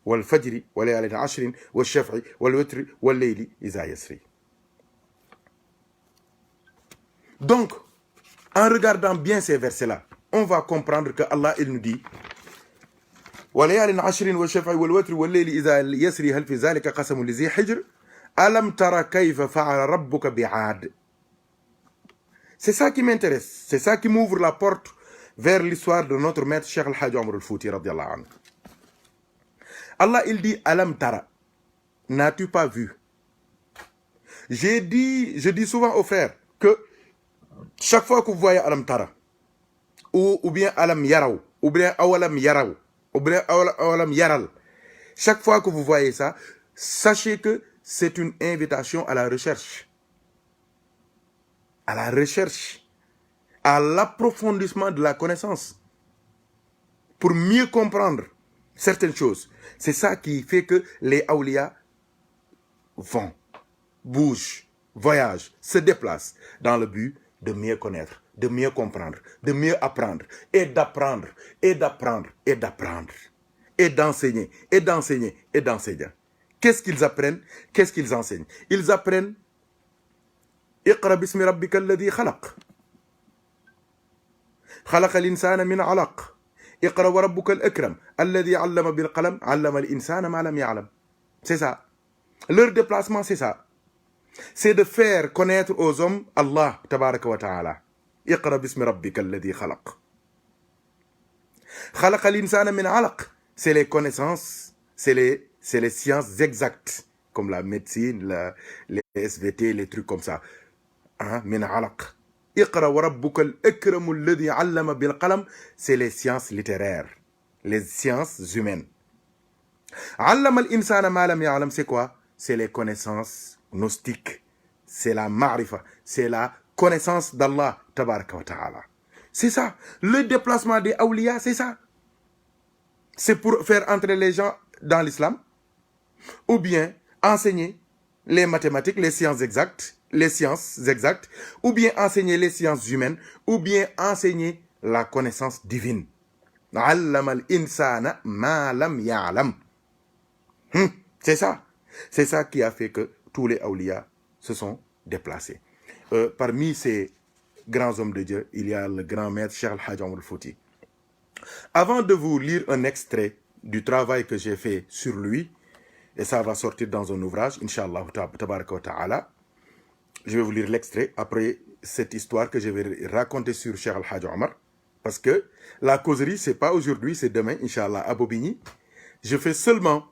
Wal fajri, wal layalin ashrin, wal shaf'i, wal witri, wal layli iza yasri. Donc, en regardant bien ces versets-là, on va comprendre que Allah, il nous dit وَلَيَالٍ عَشْرٍ وَالشَّفْعِ وَالْوَتْرِ وَاللَّيْلِ إِذَا يَسْرِي هَلْ فِي ذَلِكَ قَسَمٌ لِذِي حِجْرٍ أَلَمْ تَرَ كَيْفَ فَعَلَ رَبُّكَ بِعَادٍ. C'est ça qui m'intéresse, c'est ça qui m'ouvre la porte vers l'histoire de notre maître Cheikh Al-Hajj Omar Al-Fouti radiyallahu anhu. Allah, il dit Alam Tara, n'as-tu pas vu? Je dis souvent aux frères que chaque fois que vous voyez Alam Tara, ou bien Alam Yaraw, ou bien Awalam Yaraw, ou bien Awalam Yaral, chaque fois que vous voyez ça, sachez que c'est une invitation à la recherche. À la recherche, à l'approfondissement de la connaissance, pour mieux comprendre certaines choses. C'est ça qui fait que les awliya vont, bougent, voyagent, se déplacent dans le but de mieux connaître, de mieux comprendre, de mieux apprendre, et d'apprendre, et d'apprendre, et d'apprendre, et d'enseigner, et d'enseigner, et d'enseigner. Qu'est-ce qu'ils apprennent? Qu'est-ce qu'ils enseignent? Ils apprennent اقرأ باسم ربك الذي خلق خلق الإنسان من علق اقرأ وربك الأكرم الذي علم بالقلم علم الإنسان ما لم يعلم. C'est ça. Leur déplacement, c'est ça. C'est de faire connaître aux hommes Allah tabaraka wa ta'ala. اقرأ باسم ربك الذي خلق خلق الإنسان من علق. C'est les connaissances, c'est les sciences exactes, comme la médecine, les SVT, les trucs comme ça. من علق اقرأ وربك الأكرم الذي علم بالقلم. C'est les sciences littéraires, les sciences humaines. علم الإنسان ما لم يعلم, c'est quoi? C'est les connaissances gnostiques, c'est la ma'rifa, c'est la connaissance d'Allah tabaraka wa ta'ala. C'est ça, le déplacement des awliya, c'est ça. C'est pour faire entrer les gens dans l'islam, ou bien enseigner les mathématiques, les sciences exactes, ou bien enseigner les sciences humaines, ou bien enseigner la connaissance divine. Allama al-insana ma lam ya'lam. C'est ça. C'est ça qui a fait que tous les awliya se sont déplacés. Parmi ces grands hommes de Dieu, il y a le grand maître Cheikh Al-Hajj Omar Al-Fouti. Avant de vous lire un extrait du travail que j'ai fait sur lui, et ça va sortir dans un ouvrage, Inch'Allah tabaraka wa ta'ala, je vais vous lire l'extrait après cette histoire que je vais raconter sur Cheikh Al-Hajj Omar, parce que la causerie, c'est pas aujourd'hui, c'est demain, Inch'Allah, à Bobigny. Je fais seulement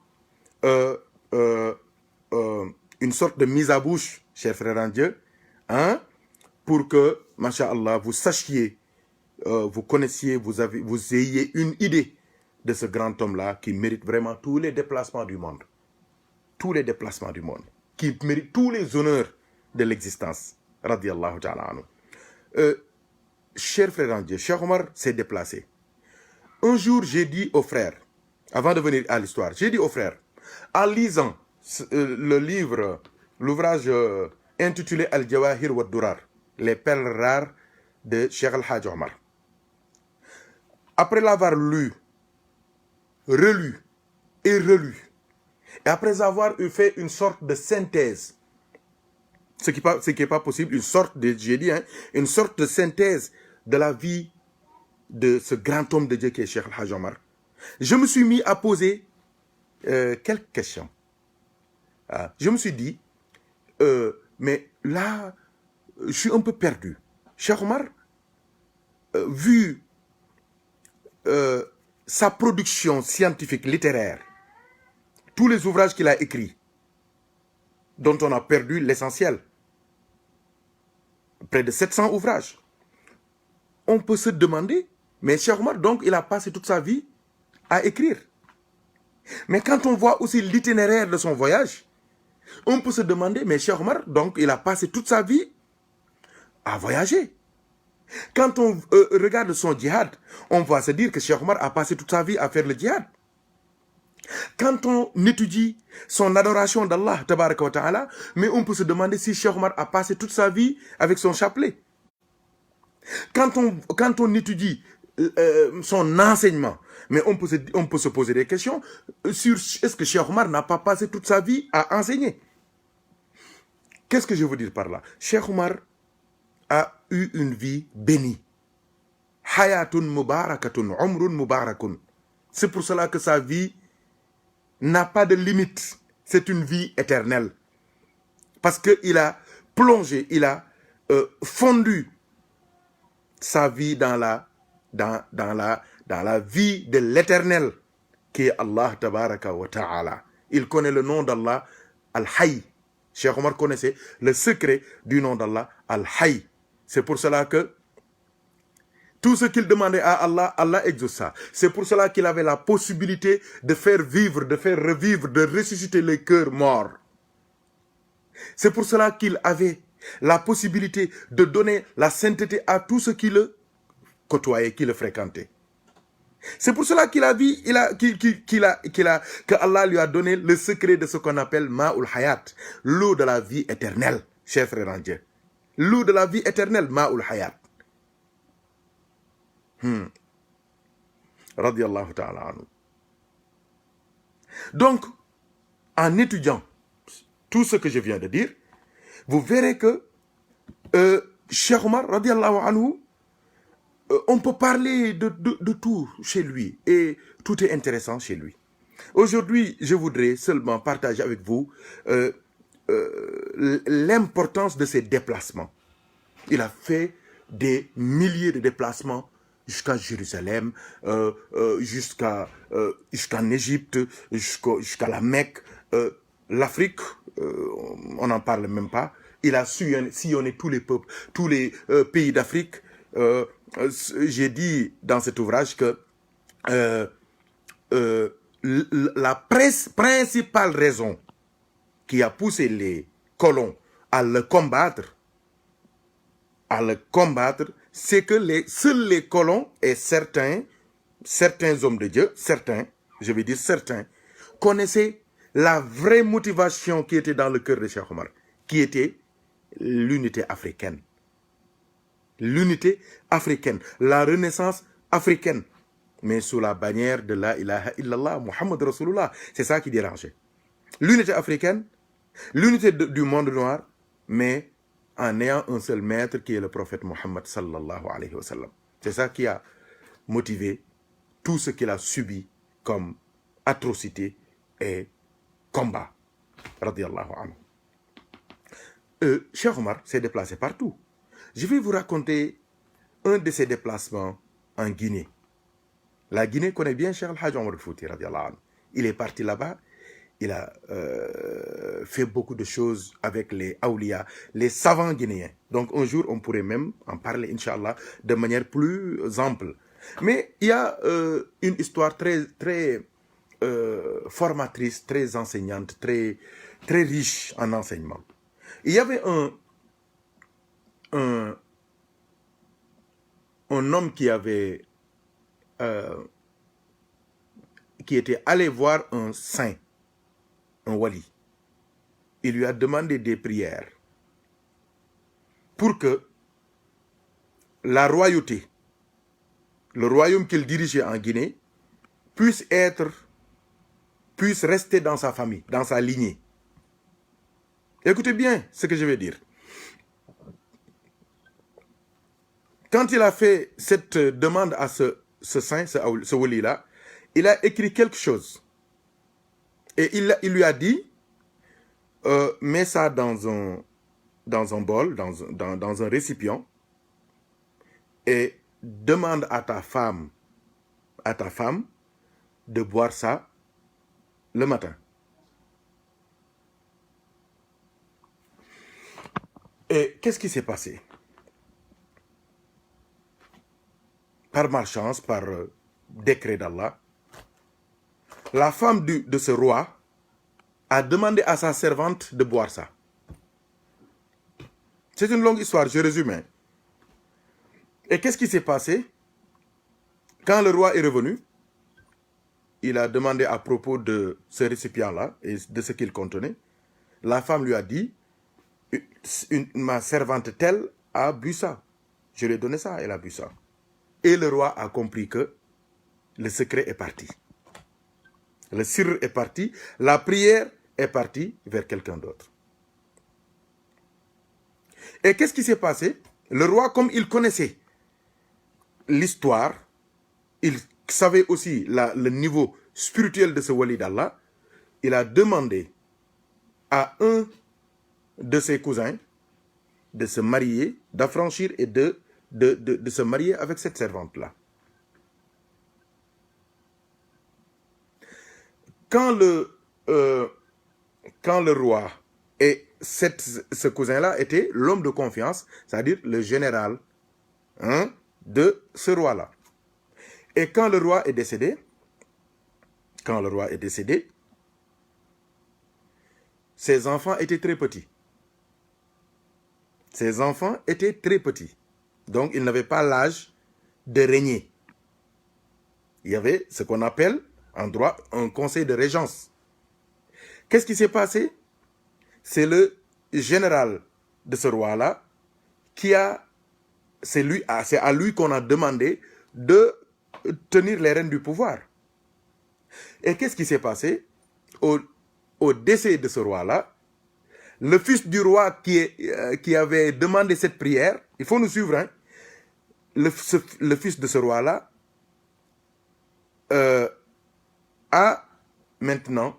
une sorte de mise à bouche, chers frères en Dieu, pour que, masha'Allah, vous sachiez, vous connaissiez, vous ayez une idée de ce grand homme-là qui mérite vraiment tous les déplacements du monde. Tous les déplacements du monde. Qui mérite tous les honneurs de l'existence. Radiallahu ta'ala anhu. Cher frère en Dieu, Cheikh Omar s'est déplacé. Un jour, j'ai dit aux frères, avant de venir à l'histoire, j'ai dit aux frères, en lisant le livre, l'ouvrage intitulé Al-Jawahir wa Durar, les perles rares de Cheikh Al-Hajj Omar. Après l'avoir lu, relu et relu, et après avoir fait une sorte de synthèse, ce qui n'est pas possible, une sorte de, j'ai dit, une sorte de synthèse de la vie de ce grand homme de Dieu qui est Cheikh Al-Hajj Omar, je me suis mis à poser quelques questions. Je me suis dit, mais là, je suis un peu perdu. Cheikh Omar, vu sa production scientifique, littéraire, tous les ouvrages qu'il a écrits, dont on a perdu l'essentiel, près de 700 ouvrages, on peut se demander, mais Cheikh Omar, donc, il a passé toute sa vie à écrire. Mais quand on voit aussi l'itinéraire de son voyage, on peut se demander, mais Cheikh Omar, donc, il a passé toute sa vie à voyager. Quand on regarde son djihad, on va se dire que Cheikh Omar a passé toute sa vie à faire le djihad. Quand on étudie son adoration d'Allah, tabaraka wa ta'ala, mais on peut se demander si Cheikh Omar a passé toute sa vie avec son chapelet. Quand on étudie son enseignement, mais on peut se poser des questions sur est-ce que Cheikh Omar n'a pas passé toute sa vie à enseigner. Qu'est-ce que je veux dire par là? Cheikh Omar a eu une vie bénie. Hayatun mubarakatun, umrun mubarakun. C'est pour cela que sa vie n'a pas de limite. C'est une vie éternelle. Parce qu'il a plongé, il a fondu sa vie dans la vie de l'éternel, qui est Allah tabaraka wa ta'ala. Il connaît le nom d'Allah, Al-Hayy. Cheikh Omar connaissait le secret du nom d'Allah, Al-Hayy. C'est pour cela que tout ce qu'il demandait à Allah, Allah exauça. C'est pour cela qu'il avait la possibilité de faire vivre, de faire revivre, de ressusciter les cœurs morts. C'est pour cela qu'il avait la possibilité de donner la sainteté à tous ceux qui le côtoyaient, qui le fréquentaient. C'est pour cela que Allah lui a donné le secret de ce qu'on appelle Ma'ul Hayat, l'eau de la vie éternelle, chers frères en Dieu. L'eau de la vie éternelle, Ma'ul Hayat. Radiallahu ta'ala anhu. Donc, en étudiant tout ce que je viens de dire, vous verrez que Cheikh Omar, radiallahu anhu, on peut parler de tout chez lui et tout est intéressant chez lui. Aujourd'hui, je voudrais seulement partager avec vous l'importance de ses déplacements. Il a fait des milliers de déplacements jusqu'à Jérusalem, jusqu'en Égypte, jusqu'à la Mecque, l'Afrique, on n'en parle même pas. Il a sillonné tous les peuples, tous les pays d'Afrique. J'ai dit dans cet ouvrage que la principale raison qui a poussé les colons à le combattre, c'est que seuls les colons et certains hommes de Dieu, je vais dire certains, connaissaient la vraie motivation qui était dans le cœur de Cheikh Omar, qui était l'unité africaine. L'unité africaine, la renaissance africaine, mais sous la bannière de la ilaha illallah, Muhammad Rasulullah. C'est ça qui dérangeait. L'unité africaine, l'unité du monde noir, mais en ayant un seul maître qui est le prophète Muhammad sallallahu alayhi wa sallam. C'est ça qui a motivé tout ce qu'il a subi comme atrocité et combat. Radiallahu anhu. Cheikh Omar s'est déplacé partout. Je vais vous raconter un de ses déplacements en Guinée. La Guinée connaît bien Cheikh Al-Hajj Omar Fouti, radiallahu anhu. Il est parti là-bas. Il a fait beaucoup de choses avec les awliya, les savants guinéens. Donc un jour, on pourrait même en parler, Inch'Allah, de manière plus ample. Mais il y a une histoire très, très formatrice, très enseignante, très, très riche en enseignement. Il y avait un homme qui était allé voir un saint, un wali. Il lui a demandé des prières pour que la royauté, le royaume qu'il dirigeait en Guinée, puisse rester dans sa famille, dans sa lignée. Écoutez bien ce que je vais dire. Quand il a fait cette demande à ce saint, ce wali-là, il a écrit quelque chose. Et il lui a dit, mets ça dans un bol, dans un récipient, et demande à ta femme de boire ça le matin. Et qu'est-ce qui s'est passé? Par malchance, par décret d'Allah, la femme de ce roi a demandé à sa servante de boire ça. C'est une longue histoire, je résume. Et qu'est-ce qui s'est passé? Quand le roi est revenu, il a demandé à propos de ce récipient-là et de ce qu'il contenait, la femme lui a dit, ma servante telle a bu ça. Je lui ai donné ça, elle a bu ça. Et le roi a compris que le secret est parti. Le sirr est parti, la prière est partie vers quelqu'un d'autre. Et qu'est-ce qui s'est passé? Le roi, comme il connaissait l'histoire, il savait aussi le niveau spirituel de ce wali d'Allah, il a demandé à un de ses cousins de se marier, d'affranchir et de se marier avec cette servante-là. Quand le roi et ce cousin-là était l'homme de confiance, c'est-à-dire le général de ce roi-là. Et quand le roi est décédé, ses enfants étaient très petits. Ses enfants étaient très petits. Donc, ils n'avaient pas l'âge de régner. Il y avait ce qu'on appelle en droit un conseil de régence. Qu'est-ce qui s'est passé? C'est le général de ce roi-là c'est à lui qu'on a demandé de tenir les rênes du pouvoir. Et qu'est-ce qui s'est passé? Au décès de ce roi-là, le fils du roi qui avait demandé cette prière, il faut nous suivre, hein, le fils de ce roi-là a maintenant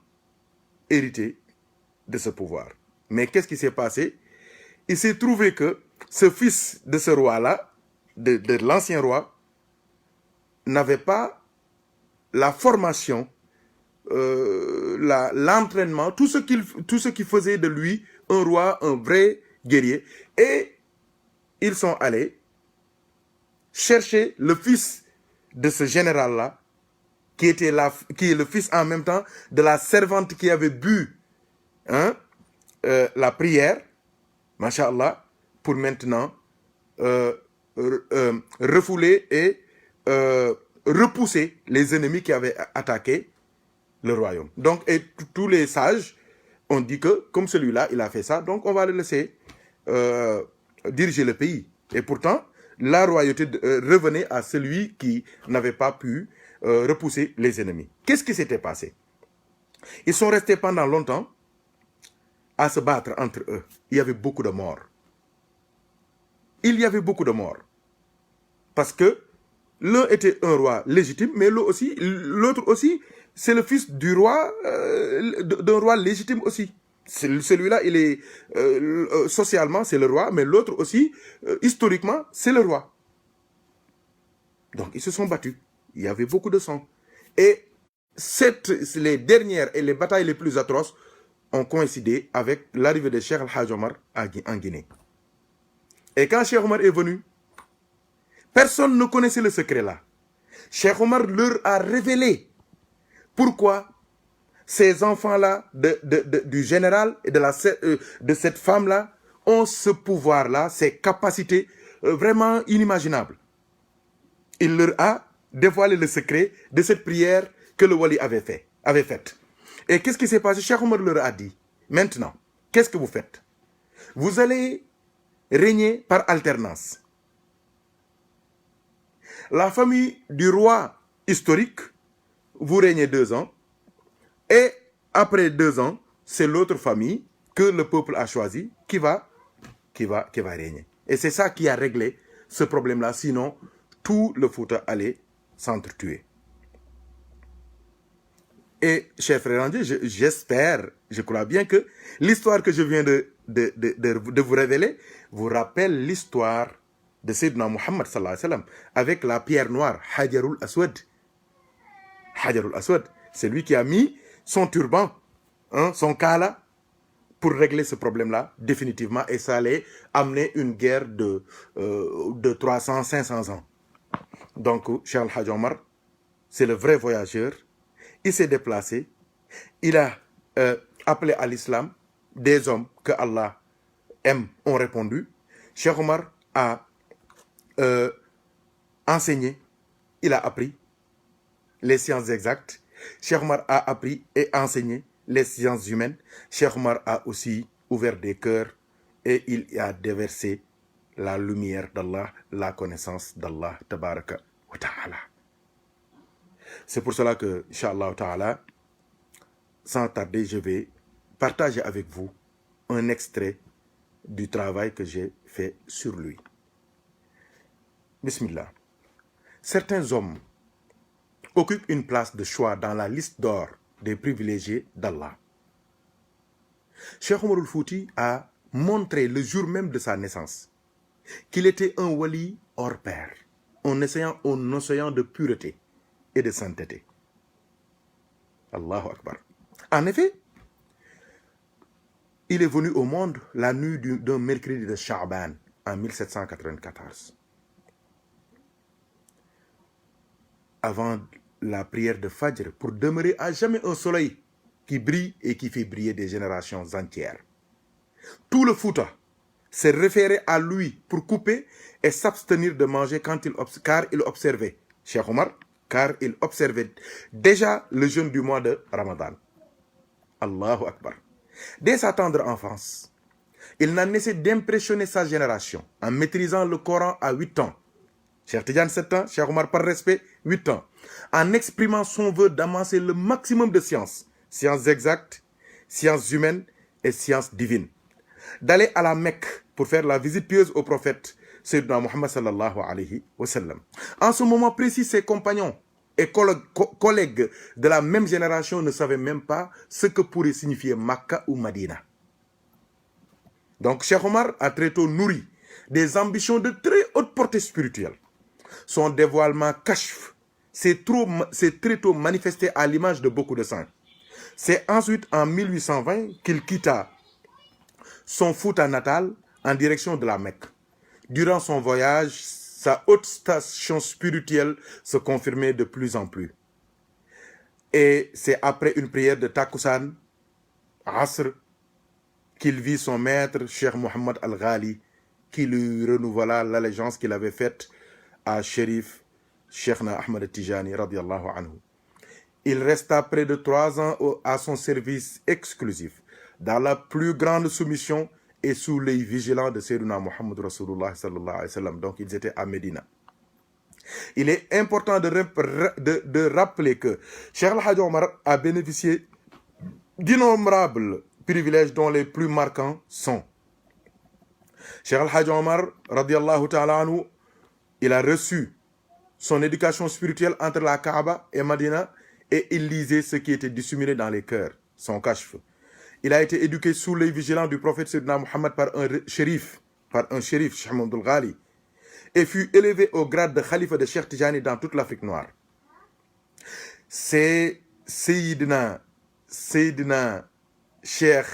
hérité de ce pouvoir. Mais qu'est-ce qui s'est passé? Il s'est trouvé que ce fils de ce roi-là, de l'ancien roi, n'avait pas la formation, l'entraînement, tout ce qui faisait de lui un roi, un vrai guerrier. Et ils sont allés chercher le fils de ce général-là, qui est le fils en même temps de la servante qui avait bu la prière, masha'Allah, pour maintenant refouler et repousser les ennemis qui avaient attaqué le royaume. Donc, et tous les sages ont dit que, comme celui-là, il a fait ça, donc on va le laisser diriger le pays. Et pourtant, la royauté revenait à celui qui n'avait pas pu repousser les ennemis. Qu'est-ce qui s'était passé? Ils sont restés pendant longtemps à se battre entre eux. Il y avait beaucoup de morts. Parce que l'un était un roi légitime, mais l'autre aussi, c'est le fils du roi, d'un roi légitime aussi. Celui-là, il est socialement, c'est le roi, mais l'autre aussi, historiquement, c'est le roi. Donc, ils se sont battus. Il y avait beaucoup de sang. Et les dernières et les batailles les plus atroces ont coïncidé avec l'arrivée de Cheikh Al-Hajj Omar en Guinée. Et quand Cheikh Omar est venu, personne ne connaissait le secret là. Cheikh Omar leur a révélé pourquoi ces enfants-là du général et de cette femme-là ont ce pouvoir-là, ces capacités vraiment inimaginables. Il leur a dévoilé le secret de cette prière que le wali avait faite. Et qu'est-ce qui s'est passé? Cheikh Omar leur a dit, maintenant, qu'est-ce que vous faites? Vous allez régner par alternance. La famille du roi historique, vous régnez 2 ans, et après 2 ans, c'est l'autre famille que le peuple a choisi qui va régner. Et c'est ça qui a réglé ce problème-là, sinon tout le Fouta allait s'entretuer. Et, chers frères, j'espère, je crois bien que l'histoire que je viens de vous révéler vous rappelle l'histoire de Sayyidina Muhammad sallallahu alayhi wa sallam avec la pierre noire, Hajarul Aswad. Hajarul Aswad, c'est lui qui a mis son turban, son kala, pour régler ce problème-là définitivement. Et ça allait amener une guerre de 300, 500 ans. Donc, Cheikh Al-Hajj Omar, c'est le vrai voyageur. Il s'est déplacé. Il a appelé à l'islam des hommes que Allah aime, ont répondu. Cheikh Omar a enseigné, il a appris les sciences exactes, Cheikh Omar a appris et enseigné les sciences humaines. Cheikh Omar a aussi ouvert des cœurs et il a déversé la lumière d'Allah, la connaissance d'Allah, tabaraka wa ta'ala. C'est pour cela que, Inch'Allah ta'ala, sans tarder, je vais partager avec vous un extrait du travail que j'ai fait sur lui. Bismillah. Certains hommes occupent une place de choix dans la liste d'or des privilégiés d'Allah. Cheikh Omar al-Fouti a montré le jour même de sa naissance qu'il était un wali hors pair, un océan de pureté et de sainteté. Allahu Akbar. En effet, il est venu au monde la nuit d'un mercredi de Sha'ban en 1794. Avant la prière de Fajr, pour demeurer à jamais un soleil qui brille et qui fait briller des générations entières. Tout le Fouta s'est référé à lui pour couper et s'abstenir de manger car il observait, Cheikh Omar, car il observait déjà le jeûne du mois de Ramadan. Allahu Akbar. Dès sa tendre enfance, il n'a cessé d'impressionner sa génération en maîtrisant le Coran à 8 ans. Cheikh Tidiane 7 ans, Cheikh Omar par respect 8 ans. En exprimant son vœu d'amasser le maximum de sciences, sciences exactes, sciences humaines et sciences divines. D'aller à la Mecque pour faire la visite pieuse au prophète Sayyidina Muhammad sallallahu alayhi wa sallam. En ce moment précis, ses compagnons et collègues de la même génération ne savaient même pas ce que pourrait signifier Makka ou Madina. Donc Cheikh Omar a très tôt nourri des ambitions de très haute portée spirituelle. Son dévoilement kashf s'est très tôt manifesté à l'image de beaucoup de saints. C'est ensuite en 1820 qu'il quitta son Fouta natal en direction de la Mecque. Durant son voyage, sa haute station spirituelle se confirmait de plus en plus. Et c'est après une prière de Takusan, Asr, qu'il vit son maître, Cheikh Mohammed Al-Ghali, qui lui renouvela l'allégeance qu'il avait faite à Chérif Cheikhna Ahmed Tijani radiallahu anhu. Il resta près de 3 ans à son service exclusif, dans la plus grande soumission et sous l'œil vigilant de Sayyidina Muhammad Rasulullah sallallahu alayhi wa sallam. Donc ils étaient à Médina. Il est important de rappeler que Cheikh Al-Hajj Omar a bénéficié d'innombrables privilèges dont les plus marquants sont Cheikh Al-Hajj Omar radiallahu ta'ala anhu, il a reçu son éducation spirituelle entre la Kaaba et Madina et il lisait ce qui était dissimulé dans les cœurs, son kashf. Il a été éduqué sous l'œil vigilant du prophète Sayyidina Muhammad par un shérif, Cheikh Mohammed Ghali, et fut élevé au grade de khalifa de Cheikh Tijani dans toute l'Afrique noire. C'est Sayyidina Cheikh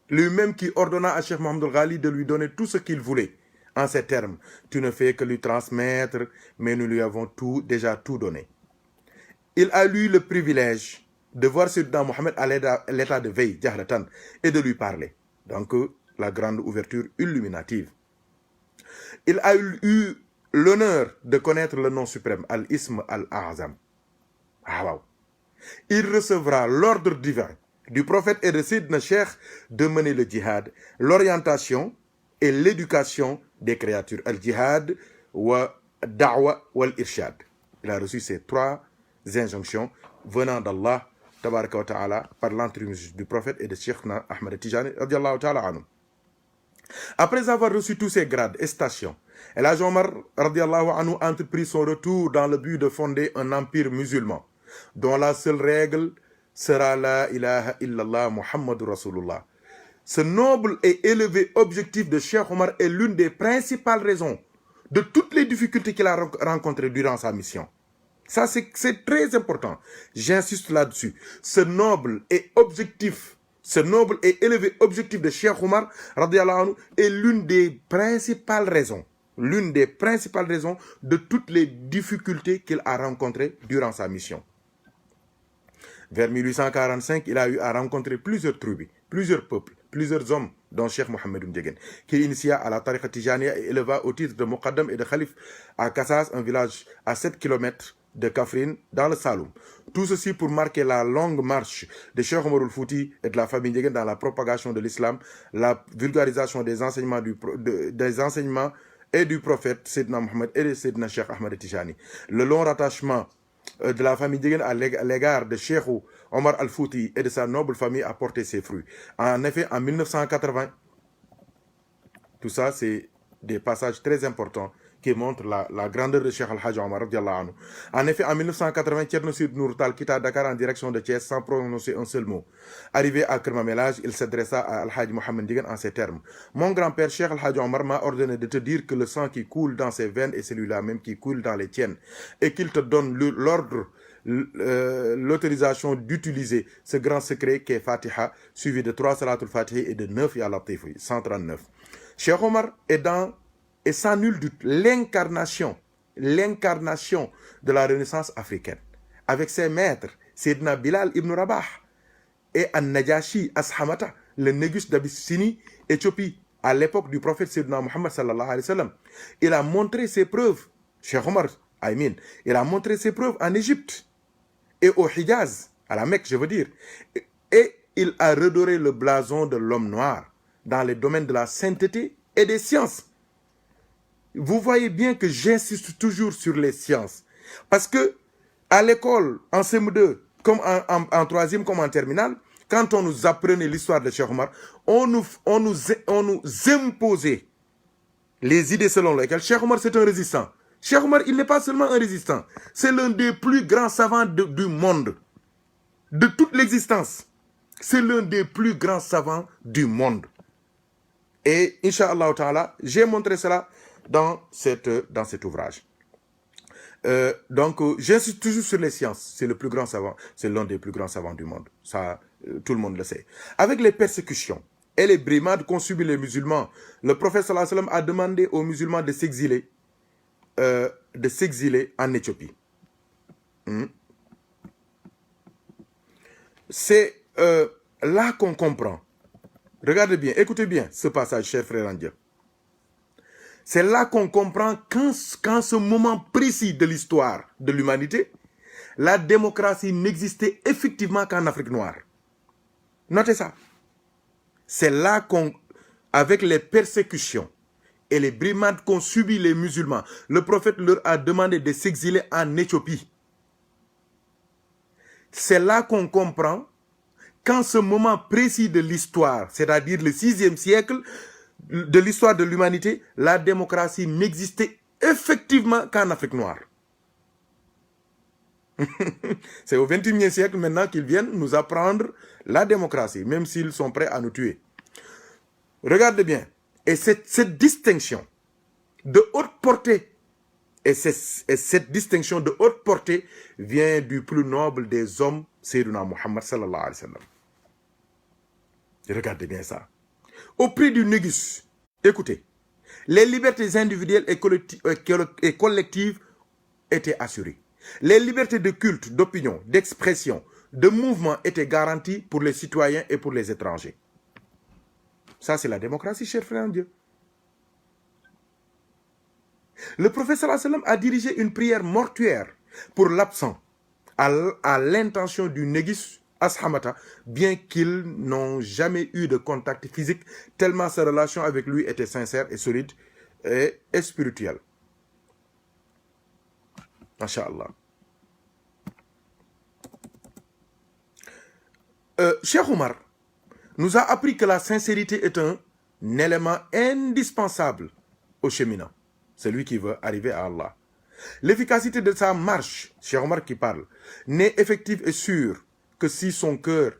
lui-même qui ordonna à Cheikh Mohammed Ghali de lui donner tout ce qu'il voulait. En ces termes, tu ne fais que lui transmettre, mais nous lui avons déjà tout donné. Il a eu le privilège de voir Sayyidina Mohammed à l'état de veille, Jahratan, et de lui parler. Donc, la grande ouverture illuminative. Il a eu l'honneur de connaître le nom suprême, Al-Ism Al-A'zam. Ah, wow. Il recevra l'ordre divin du prophète et de Sayyidina Cheikh de mener le djihad, l'orientation et l'éducation des créatures. Al-Jihad, wa Da'wa, wal Irshad. Il a reçu ces 3 injonctions venant d'Allah, tabaraka wa ta'ala, par l'entremise du prophète et de Cheikhna Ahmed Tijani, radiallahu ta'ala anhu. Après avoir reçu tous ces grades et stations, El Hadj Omar radiallahu anhu entreprit son retour dans le but de fonder un empire musulman, dont la seule règle sera la ilaha illallah Muhammadur Rasulullah. Ce noble et élevé objectif de Cheikh Omar est l'une des principales raisons de toutes les difficultés qu'il a rencontrées durant sa mission. Ça, c'est très important. J'insiste là-dessus. Ce noble et élevé objectif de Cheikh Omar, radiallahu anhu, est l'une des principales raisons de toutes les difficultés qu'il a rencontrées durant sa mission. Vers 1845, il a eu à rencontrer plusieurs tribus, plusieurs peuples, plusieurs hommes, dont Cheikh Mohammed Ndjegen, qui initia à la tariqa Tijaniya et éleva au titre de Muqaddam et de Khalif à Kassas, un village à 7 km de Kaffrine dans le Saloum. Tout ceci pour marquer la longue marche de Cheikh Omar al-Fouti et de la famille Ndiéguène dans la propagation de l'islam, la vulgarisation des enseignements, et du prophète Sayyidina Mohammed et de Sayyidina Cheikh Ahmed Tijani. Le long rattachement de la famille Ndiéguène à l'égard de Cheikh Omar al-Fouti et de sa noble famille a porté ses fruits. En effet, en 1980, tout ça c'est des passages très importants qui montrent la grandeur de Cheikh Al-Hajj Omar. En effet, en 1980, Thierno Sid Nourtal quitta Dakar en direction de Thiès sans prononcer un seul mot. Arrivé à Kermamelage, il s'adressa à Al-Hajj Mohamed Ndiéguène en ces termes. Mon grand-père Cheikh Al-Hajj Omar m'a ordonné de te dire que le sang qui coule dans ses veines est celui-là même qui coule dans les tiennes, et qu'il te donne l'ordre, l'autorisation d'utiliser ce grand secret qu'est Fatiha, suivi de 3 Salatul Fatiha et de 9 Ya Latif, 139. Cheikh Omar est sans nul doute l'incarnation de la Renaissance africaine. Avec ses maîtres, Sayyidina Bilal ibn Rabah et An-Najashi Ashamata, le Négus d'Abyssinie, Éthiopie, à l'époque du prophète Sayyidina Muhammad sallallahu alayhi wa sallam. Il a montré ses preuves, Cheikh Omar, il a montré ses preuves en Égypte et au Hijaz, à la Mecque, je veux dire. Et il a redoré le blason de l'homme noir dans les domaines de la sainteté et des sciences. Vous voyez bien que j'insiste toujours sur les sciences. Parce que à l'école, en CM2, comme en 3e, comme en terminale, quand on nous apprenait l'histoire de Cheikh Omar, on nous imposait les idées selon lesquelles Cheikh Omar c'est un résistant. Cheikh Omar, il n'est pas seulement un résistant, c'est l'un des plus grands savants du monde, de toute l'existence. C'est l'un des plus grands savants du monde. Et Inch'Allah Ta'ala, j'ai montré cela dans cet ouvrage. Donc, j'insiste toujours sur les sciences. C'est le plus grand savant, c'est l'un des plus grands savants du monde. Ça, tout le monde le sait. Avec les persécutions et les brimades qu'ont subi les musulmans, le prophète sallallahu alayhi wa sallam a demandé aux musulmans de s'exiler en Éthiopie. C'est là qu'on comprend. Regardez bien, écoutez bien ce passage, chers frères en Dieu. C'est là qu'on comprend qu'en ce moment précis de l'histoire de l'humanité, la démocratie n'existait effectivement qu'en Afrique noire. Notez ça. C'est là avec les persécutions et les brimades qu'ont subi les musulmans, le prophète leur a demandé de s'exiler en Éthiopie. C'est là qu'on comprend qu'en ce moment précis de l'histoire, c'est-à-dire le 6e siècle de l'histoire de l'humanité, la démocratie n'existait effectivement qu'en Afrique noire. C'est au 21e siècle maintenant qu'ils viennent nous apprendre la démocratie, même s'ils sont prêts à nous tuer. Regardez bien. Et cette distinction de haute portée, cette distinction de haute portée vient du plus noble des hommes, Sayyidina Muhammad sallallahu alayhi wa sallam. Regardez bien ça. Au prix du négus, écoutez, les libertés individuelles et collectives étaient assurées. Les libertés de culte, d'opinion, d'expression, de mouvement étaient garanties pour les citoyens et pour les étrangers. Ça, c'est la démocratie, cher frère en Dieu. Le prophète sallallahu alayhi wa sallam a dirigé une prière mortuaire pour l'absent à l'intention du négus Ashamata, bien qu'ils n'ont jamais eu de contact physique, tellement sa relation avec lui était sincère et solide et spirituelle. Masha'Allah. Cheikh Omar nous a appris que la sincérité est un élément indispensable au cheminant, celui qui veut arriver à Allah. L'efficacité de sa marche, Cheikh Omar qui parle, n'est effective et sûre que si son cœur,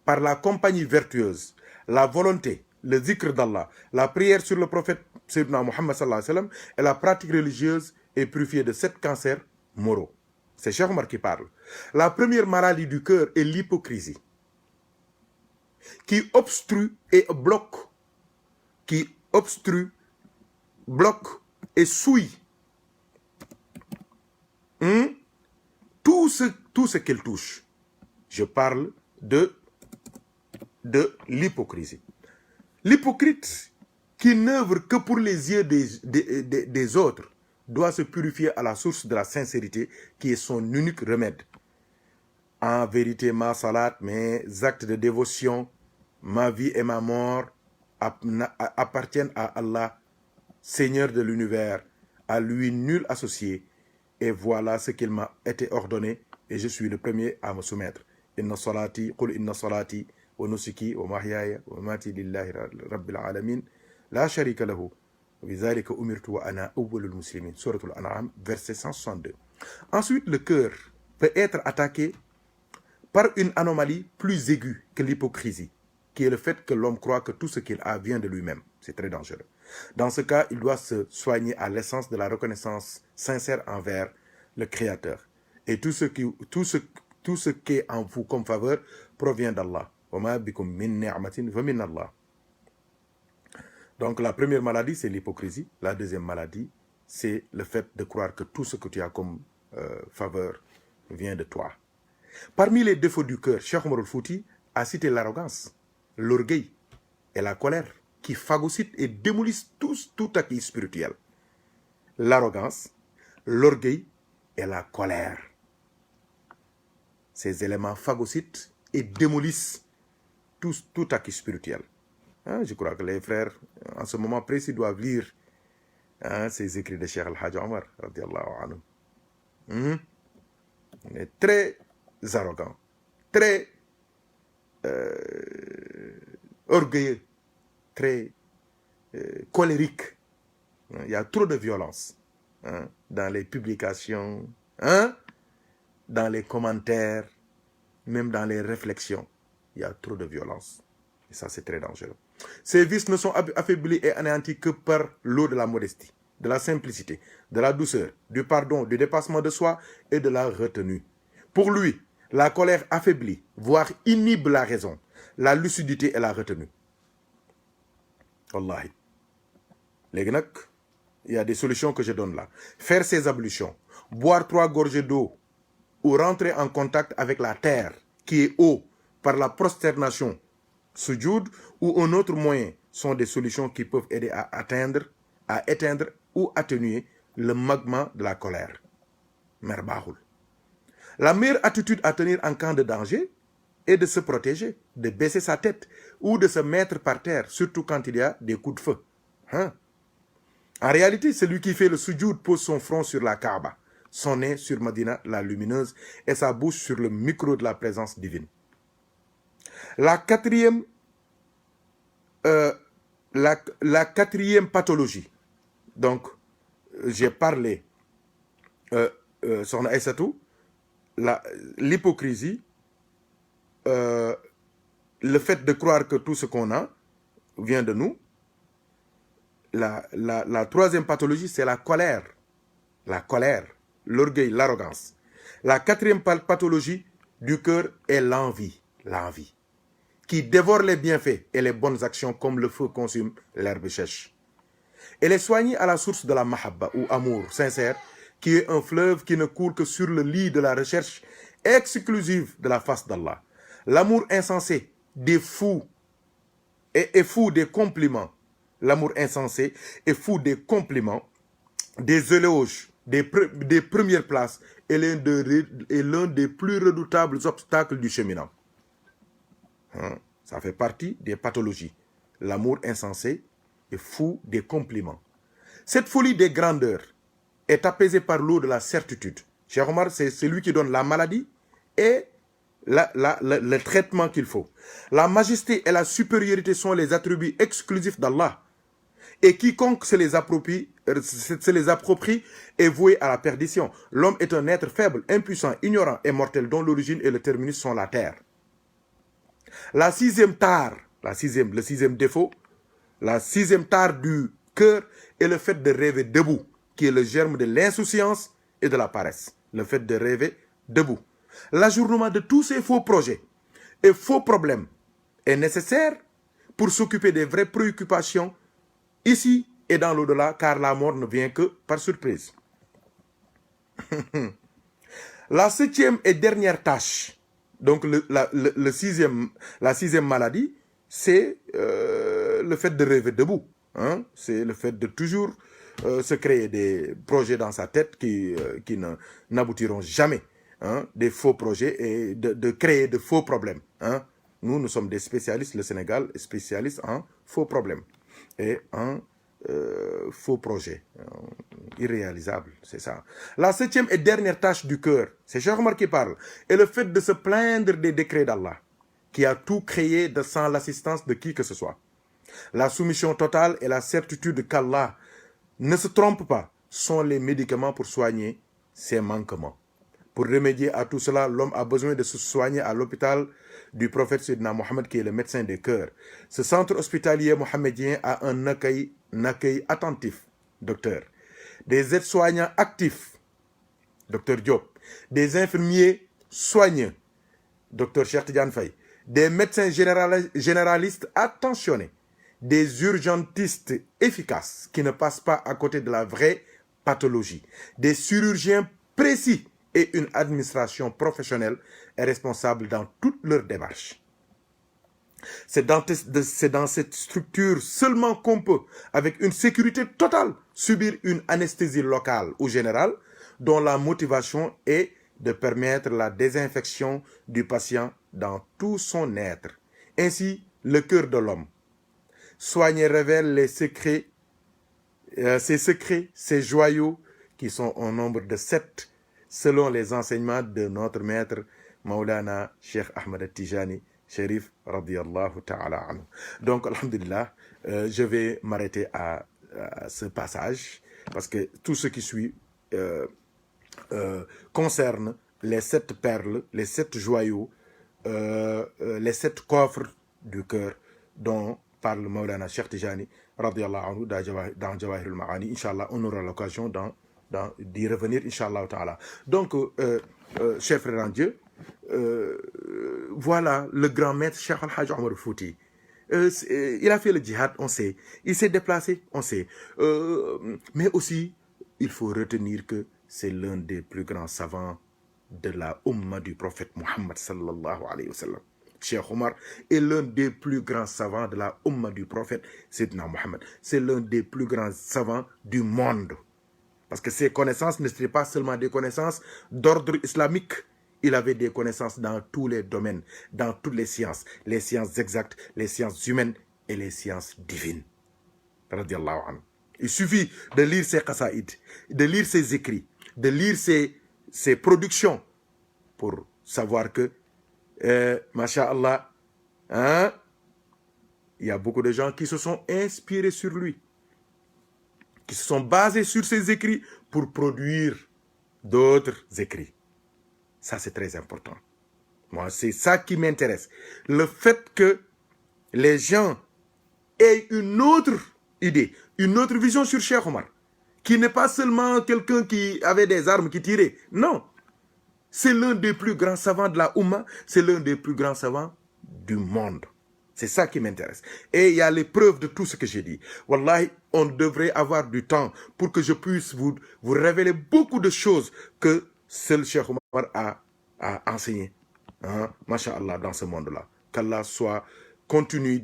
par la compagnie vertueuse, la volonté, le zikr d'Allah, la prière sur le prophète Sayyidina Muhammad sallallahu alayhi wa sallam et la pratique religieuse est purifiée de 7 cancers moraux. C'est Cheikh Omar qui parle. La première maladie du cœur est l'hypocrisie, qui obstrue et bloque, et souille tout ce qu'elle touche. Je parle de l'hypocrisie. L'hypocrite qui n'œuvre que pour les yeux des autres, doit se purifier à la source de la sincérité qui est son unique remède. En vérité, ma salat, mes actes de dévotion, ma vie et ma mort appartiennent à Allah, Seigneur de l'univers, à lui nul associé. Et voilà ce qu'il m'a été ordonné et je suis le premier à me soumettre. Inna salati, qul inna salati, wa nusuki, wa mahyaya, wa mamati lillahi rabbil alamin, la sharika lahu, wa bizalika umirtu wa ana awwalul muslimin. Suratul An'am, verset 162. Ensuite, le cœur peut être attaqué par une anomalie plus aiguë que l'hypocrisie, qui est le fait que l'homme croit que tout ce qu'il a vient de lui-même. C'est très dangereux. Dans ce cas, il doit se soigner à l'essence de la reconnaissance sincère envers le Créateur. Et tout ce qui est en vous comme faveur provient d'Allah. Donc la première maladie, c'est l'hypocrisie. La deuxième maladie, c'est le fait de croire que tout ce que tu as comme faveur vient de toi. Parmi les défauts du cœur, Cheikh Omar al-Fouti a cité l'arrogance, l'orgueil et la colère qui phagocytent et démolissent tout acquis spirituel. L'arrogance, l'orgueil et la colère. Ces éléments phagocytent et démolissent tout acquis spirituel. Je crois que les frères, en ce moment précis, doivent lire ces écrits de Cheikh Al-Hajj Omar, radiallahu anhu. Il est très arrogant, très orgueilleux, très colérique. Il y a trop de violence dans les publications, dans les commentaires, même dans les réflexions. Il y a trop de violence. Et ça, c'est très dangereux. Ces vices ne sont affaiblis et anéantis que par l'eau de la modestie, de la simplicité, de la douceur, du pardon, du dépassement de soi et de la retenue. Pour lui, la colère affaiblit, voire inhibe la raison, la lucidité et la retenue. Wallahi. Les gars, il y a des solutions que je donne là. Faire ces ablutions, boire 3 gorgées d'eau ou rentrer en contact avec la terre qui est eau par la prosternation, sujoud ou un autre moyen sont des solutions qui peuvent aider à éteindre ou atténuer le magma de la colère. Merbahoul. La meilleure attitude à tenir en cas de danger est de se protéger, de baisser sa tête ou de se mettre par terre, surtout quand il y a des coups de feu. En réalité, celui qui fait le sujoud pose son front sur la Kaaba, son nez sur Madina, la lumineuse, et sa bouche sur le micro de la présence divine. La quatrième pathologie, donc j'ai parlé, son Aïssatou, l'hypocrisie, le fait de croire que tout ce qu'on a vient de nous. La troisième pathologie, c'est la colère, l'orgueil, l'arrogance. La quatrième pathologie du cœur est l'envie, qui dévore les bienfaits et les bonnes actions comme le feu consume l'herbe sèche. Elle est soignée à la source de la mahabba ou amour sincère, qui est un fleuve qui ne coule que sur le lit de la recherche exclusive de la face d'Allah. L'amour insensé des fous est fou des compliments. L'amour insensé est fou des compliments, des éloges, des premières places et l'un des plus redoutables obstacles du cheminant. Ça fait partie des pathologies. L'amour insensé est fou des compliments. Cette folie des grandeurs est apaisée par l'eau de la certitude. Cheikh Omar, c'est celui qui donne la maladie et le traitement qu'il faut. La majesté et la supériorité sont les attributs exclusifs d'Allah. Et quiconque se les approprie est voué à la perdition. L'homme est un être faible, impuissant, ignorant et mortel dont l'origine et le terminus sont la terre. Le sixième tare du cœur est le fait de rêver debout, qui est le germe de l'insouciance et de la paresse. Le fait de rêver debout. L'ajournement de tous ces faux projets et faux problèmes est nécessaire pour s'occuper des vraies préoccupations ici et dans l'au-delà, car la mort ne vient que par surprise. La septième et dernière tâche, donc la sixième maladie, c'est le fait de rêver debout. C'est le fait de toujours se créer des projets dans sa tête qui n'aboutiront jamais. Hein, des faux projets et de créer de faux problèmes. Hein. Nous sommes des spécialistes, le Sénégal est spécialiste en faux problèmes et en faux projets irréalisables, c'est ça. La 7e et dernière tâche du cœur, c'est Cheikh Omar qui parle, est le fait de se plaindre des décrets d'Allah, qui a tout créé sans l'assistance de qui que ce soit. La soumission totale et la certitude qu'Allah ne se trompe pas sont les médicaments pour soigner ses manquements. Pour remédier à tout cela, l'homme a besoin de se soigner à l'hôpital du prophète Sayyidina Mohammed, qui est le médecin des cœurs. Ce centre hospitalier mohammedien a un accueil attentif, docteur. Des aides-soignants actifs, docteur Diop. Des infirmiers soigneux, docteur Cheikh Tidiane Faye. Des médecins généralistes attentionnés. Des urgentistes efficaces qui ne passent pas à côté de la vraie pathologie. Des chirurgiens précis et une administration professionnelle est responsable dans toutes leurs démarches. C'est dans cette structure seulement qu'on peut, avec une sécurité totale, subir une anesthésie locale ou générale, dont la motivation est de permettre la désinfection du patient dans tout son être. Ainsi, le cœur de l'homme. Soigner révèle les secrets, ces joyaux qui sont au nombre de 7, selon les enseignements de notre maître Maulana Cheikh Ahmed Tijani Sherif radiyallahu ta'ala anhu. Donc, alhamdulillah, je vais m'arrêter à ce passage parce que tout ce qui suit concerne les 7 perles, les 7 joyaux, les 7 coffres du cœur dont parle Maulana Cheikh Tijani radiyallahu anhu dans Jawahirul Ma'ani. Inch'Allah, on aura l'occasion d'y revenir, Inch'Allah ta'ala. Donc, chers frères en Dieu, voilà le grand maître Cheikh Al-Hajj Omar Fouti. Il a fait le djihad, on sait. Il s'est déplacé, on sait. Mais aussi, il faut retenir que c'est l'un des plus grands savants de la Ummah du prophète Muhammad sallallahu alayhi wa sallam. Cheikh Omar est l'un des plus grands savants de la Ummah du prophète Sayyidina Muhammad. C'est l'un des plus grands savants du monde. Parce que ses connaissances n'étaient pas seulement des connaissances d'ordre islamique. Il avait des connaissances dans tous les domaines, dans toutes les sciences exactes, les sciences humaines et les sciences divines. Radiallahu anhu. Il suffit de lire ses qasaïd, de lire ses écrits, de lire ses productions pour savoir que, masha'Allah, hein, il y a beaucoup de gens qui se sont inspirés sur lui, qui se sont basés sur ses écrits pour produire d'autres écrits. Ça, c'est très important. Moi, c'est ça qui m'intéresse. Le fait que les gens aient une autre idée, une autre vision sur Cheikh Omar, qui n'est pas seulement quelqu'un qui avait des armes, qui tirait. Non. C'est l'un des plus grands savants de la Oumma, c'est l'un des plus grands savants du monde. C'est ça qui m'intéresse. Et il y a les preuves de tout ce que j'ai dit. Wallahi, on devrait avoir du temps pour que je puisse vous révéler beaucoup de choses que seul Cheikh Omar a enseigné. Hein, Masha'Allah, dans ce monde-là. Qu'Allah continue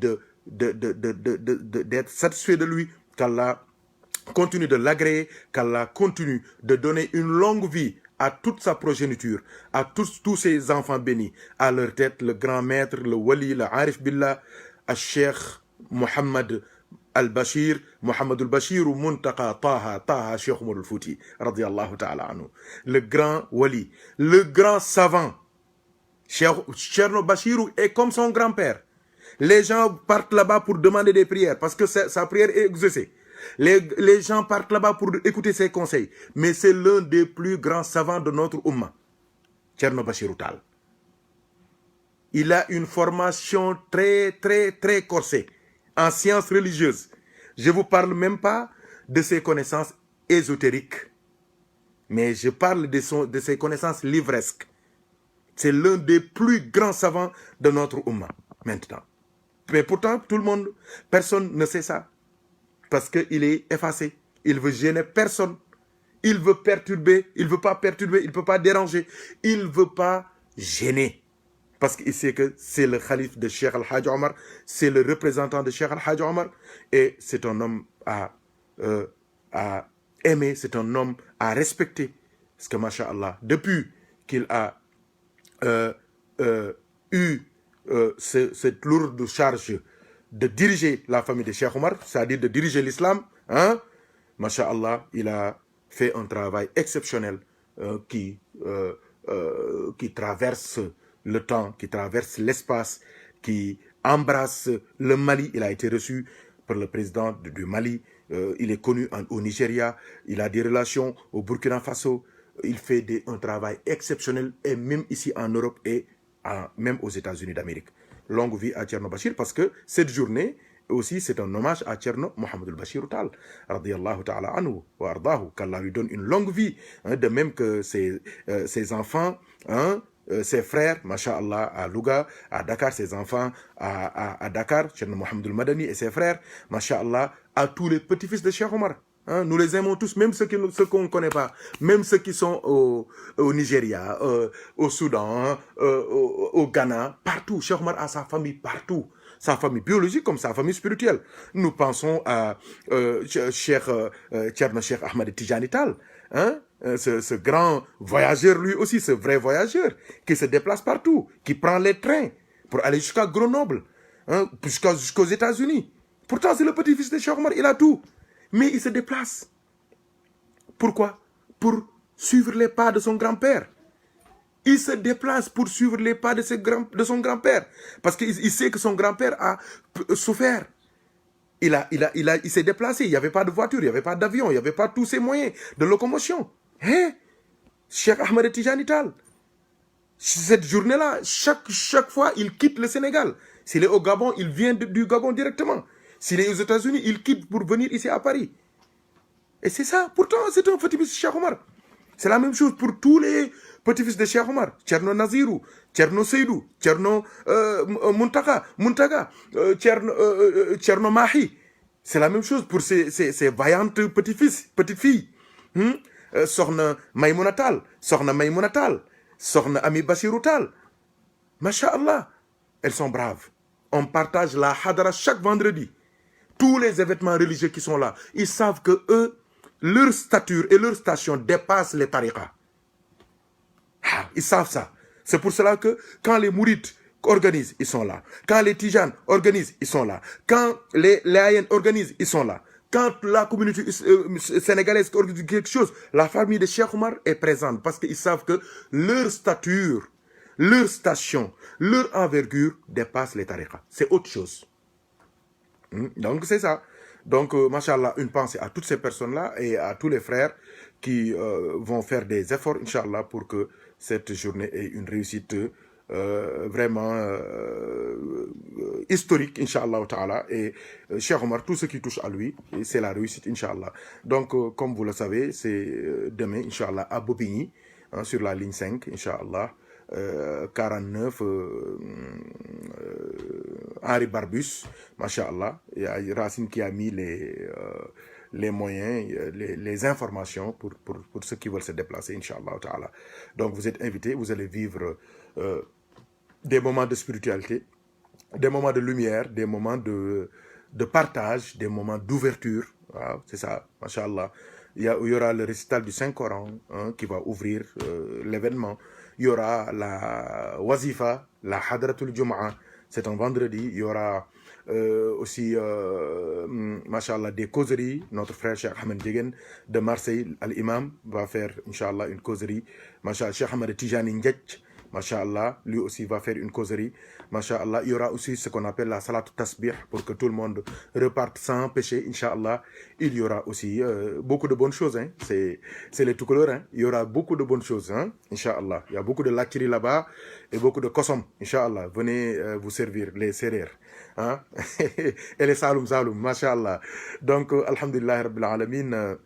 d'être satisfait de lui, qu'Allah continue de l'agréer, qu'Allah continue de donner une longue vie à toute sa progéniture, à tous ses enfants bénis, à leur tête le grand maître, le wali, le arif billah, al-Cheikh Mohammed al-Bashir, Mohammed al-Bashir ou Muntaqa Taha Cheikh Omar al-Fouti, radiyallahu ta'ala anhu. Le grand wali, le grand savant. Cheikh Bashirou est comme son grand-père. Les gens partent là-bas pour demander des prières parce que sa prière est exaucée. Les gens partent là-bas pour écouter ses conseils. Mais c'est l'un des plus grands savants de notre Ummah. Cheikh Bashirou Tal. Il a une formation très, très, très corsée en sciences religieuses. Je ne vous parle même pas de ses connaissances ésotériques. Mais je parle de ses connaissances livresques. C'est l'un des plus grands savants de notre Ummah, maintenant. Mais pourtant, tout le monde, personne ne sait ça. Parce qu'il est effacé. Il veut gêner personne. Il veut perturber. Il ne veut pas perturber. Il ne peut pas déranger. Il ne veut pas gêner. Parce qu'il sait que c'est le calife de Cheikh Al-Hajj Omar. C'est le représentant de Cheikh Al-Hajj Omar. Et c'est un homme à aimer, c'est un homme à respecter. Parce que, masha'Allah, depuis qu'il a eu cette lourde charge de diriger la famille de Cheikh Omar, c'est-à-dire de diriger l'islam, hein, masha'Allah, il a fait un travail exceptionnel qui traverse le temps, qui traverse l'espace, qui embrasse le Mali. Il a été reçu par le président du Mali. Il est connu au Nigeria. Il a des relations au Burkina Faso. Il fait un travail exceptionnel, et même ici en Europe et même aux États-Unis d'Amérique. Longue vie à Thierno Bachir, parce que cette journée aussi, c'est un hommage à Thierno Mohamed Bachir Tal, radiyallahu ta'ala anhu, wa ardahu, qu'Allah lui donne une longue vie, hein, de même que ses enfants, hein, ses frères, masha'Allah, à Louga, à Dakar, ses enfants à Dakar, Thierno Mohamed Madani et ses frères, masha'Allah, à tous les petits-fils de Cheikh Omar. Hein, nous les aimons tous, même ceux qu'on ne connaît pas, même ceux qui sont au Nigeria, au Soudan, hein, au Ghana, partout. Cheikh Omar a sa famille partout. Sa famille biologique comme sa famille spirituelle. Nous pensons à Thierno Cheikh Ahmed Tijani Tal, hein, ce grand voyageur, lui aussi, ce vrai voyageur, qui se déplace partout, qui prend les trains pour aller jusqu'à Grenoble, hein, jusqu'aux États-Unis. Pourtant, c'est le petit-fils de Cheikh Omar, il a tout. Mais il se déplace. Pourquoi? Pour suivre les pas de son grand-père. Il se déplace pour suivre les pas de son grand-père. Parce qu'il sait que son grand-père a souffert. Il s'est déplacé. Il n'y avait pas de voiture, il n'y avait pas d'avion, il n'y avait pas tous ces moyens de locomotion. Hein? Cheikh Ahmed Tijani Tal. Cette journée-là, chaque fois, il quitte le Sénégal. S'il est au Gabon, il vient du Gabon directement. S'il est aux États-Unis, il quitte pour venir ici à Paris. Et c'est ça. Pourtant, c'est un petit-fils de Cheikh Omar. C'est la même chose pour tous les petits-fils de Cheikh Omar. Thierno Nazirou, Thierno Seydou, Thierno Muntaga, Thierno Mahi. C'est la même chose pour ces vaillantes petites filles. Sokhna Maïmouna Tal, Sokhna Ami Bachirou Tal. Masha'Allah, elles sont braves. On partage la hadara chaque vendredi. Tous les événements religieux qui sont là, ils savent que eux, leur stature et leur station dépassent les tariqas. Ils savent ça. C'est pour cela que quand les mourides organisent, ils sont là. Quand les tijanes organisent, ils sont là. Quand les laïens organisent, ils sont là. Quand la communauté sénégalaise organise quelque chose, la famille de Cheikh Omar est présente parce qu'ils savent que leur stature, leur station, leur envergure dépasse les tariqas. C'est autre chose. Donc c'est ça. Donc, machallah, une pensée à toutes ces personnes-là et à tous les frères qui vont faire des efforts, inchallah, pour que cette journée ait une réussite vraiment historique, inchallah ta'ala. Et Cheikh Omar, tout ce qui touche à lui, c'est la réussite, inchallah. Donc, comme vous le savez, c'est demain, inchallah, à Bobigny, hein, sur la ligne 5, inchallah. 49 Henri Barbus, masha'Allah. Il y a Racine qui a mis les moyens, les informations pour ceux qui veulent se déplacer, Inch'Allah ta'ala. Donc vous êtes invités, vous allez vivre des moments de spiritualité, des moments de lumière, des moments de partage, des moments d'ouverture. Wow, c'est ça, masha'Allah. Il y aura le récital du Saint-Coran, hein, qui va ouvrir l'événement. Il y aura la wazifa, la hadratul Jum'a, c'est un vendredi. Il y aura aussi, machallah, des causeries. Notre frère Cheikh Ahmed Djegen de Marseille, Al-Imam, va faire, inchallah, une causerie. Machallah, Cheikh Ahmed Tijani Ndjek, machallah, lui aussi va faire une causerie. Masha'Allah, il y aura aussi ce qu'on appelle la salat tasbih pour que tout le monde reparte sans péché, Inch'Allah. Il y aura aussi beaucoup de bonnes choses, hein. C'est les tout couleurs, hein. Il y aura beaucoup de bonnes choses, hein, Inch'Allah. Il y a beaucoup de lakiri là-bas et beaucoup de kosom, Inch'Allah. Venez vous servir, les serrères, hein. Et les saloum, Masha'Allah. Donc, alhamdulillah, rabbil alamin.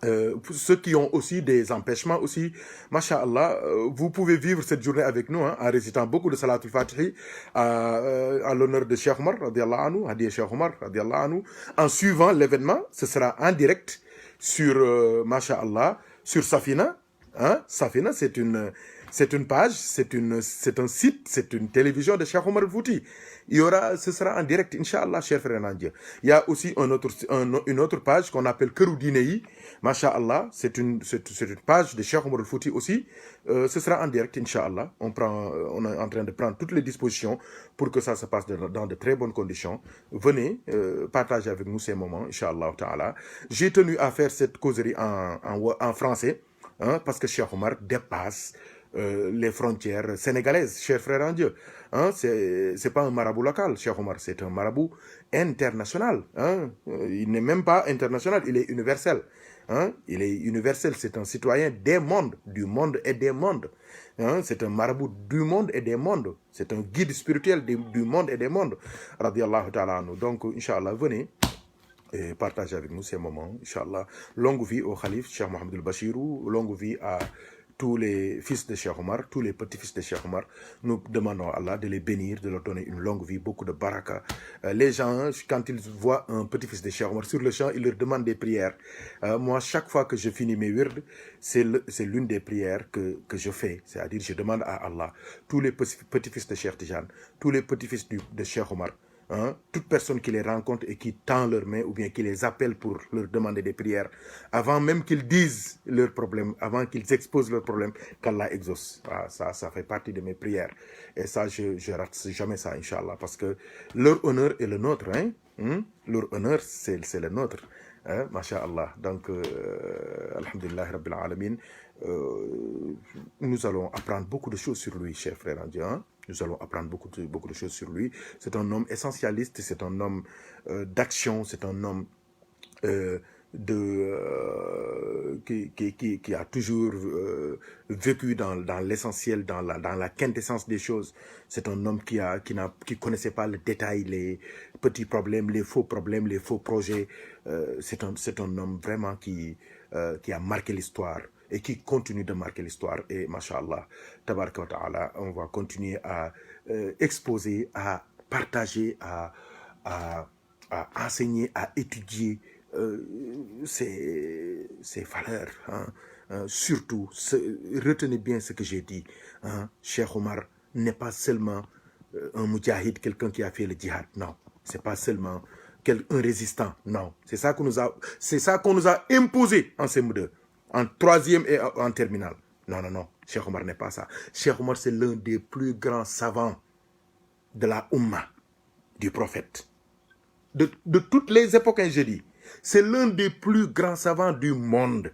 Ceux qui ont aussi des empêchements aussi, masha'Allah, vous pouvez vivre cette journée avec nous, hein, en récitant beaucoup de salatul fatihi à l'honneur de Cheikh Omar, radiallahu anhu, Hadiya Cheikh Omar, radiallahu anhu. En suivant l'événement, ce sera en direct sur, masha'Allah, sur Safina. Hein? Safina, c'est une C'est une page, c'est un site, c'est une télévision de Cheikh Omar Fouti. Ce sera en direct, Inch'Allah, cher frère en Dieu. Il y a aussi une autre page qu'on appelle Keroudinei. Masha'Allah, c'est une page de Cheikh Omar Fouti aussi. Ce sera en direct, Inch'Allah. On est en train de prendre toutes les dispositions pour que ça se passe dans de très bonnes conditions. Venez, partager avec nous ces moments, Inch'Allah ta'ala. J'ai tenu à faire cette causerie en français, hein, parce que Cheikh Omar dépasse les frontières sénégalaises, cher frère en Dieu. Hein, c'est pas un marabout local, Cheikh Omar, c'est un marabout international. Hein. Il n'est même pas international, il est universel. Hein. Il est universel, c'est un citoyen des mondes, du monde et des mondes. Hein. C'est un marabout du monde et des mondes. C'est un guide spirituel du monde et des mondes. Radiallahu ta'ala anhu. Donc, Inch'Allah, venez et partagez avec nous ces moments, Inch'Allah. Longue vie au Khalif, Cheikh Mohamed El-Bachirou, longue vie à tous les fils de Cheikh Omar, tous les petits-fils de Cheikh Omar. Nous demandons à Allah de les bénir, de leur donner une longue vie, beaucoup de baraka. Les gens, quand ils voient un petit-fils de Cheikh Omar sur le champ, ils leur demandent des prières. Moi, chaque fois que je finis mes wirds, c'est l'une des prières que je fais. C'est-à-dire, je demande à Allah, tous les petits-fils de Cheikh Tijan, tous les petits-fils de Cheikh Omar, hein, toute personne qui les rencontre et qui tend leurs mains ou bien qui les appelle pour leur demander des prières, avant même qu'ils disent leurs problèmes, avant qu'ils exposent leurs problèmes, qu'Allah exauce. Ah, ça fait partie de mes prières. Et ça, je rate jamais ça, Inch'Allah, parce que leur honneur est le nôtre. Hein? Leur honneur, c'est le nôtre. Hein? Masha'Allah. Donc, Alhamdulillah Rabbil Alamin. Nous allons apprendre beaucoup de choses sur lui, cher frère en Dieu. Hein? Nous allons apprendre beaucoup de choses sur lui. C'est un homme essentialiste, c'est un homme d'action, c'est un homme qui a toujours vécu dans l'essentiel, dans la quintessence des choses. C'est un homme qui connaissait pas le détail, les petits problèmes, les faux projets. C'est un homme vraiment qui a marqué l'histoire et qui continue de marquer l'histoire. Et Masha'Allah, tabaraka wa ta'ala, on va continuer à exposer, à partager, à enseigner, à étudier ces valeurs. Hein. Surtout, retenez bien ce que j'ai dit. Hein. Cheikh Omar n'est pas seulement un mujahid, quelqu'un qui a fait le djihad. Non, c'est pas seulement un résistant. Non, c'est ça qu'on nous a imposé en CM2. En troisième et en terminale. Non. Cheikh Omar n'est pas ça. Cheikh Omar, c'est l'un des plus grands savants de la Ummah, du prophète. De toutes les époques, je dis. C'est l'un des plus grands savants du monde.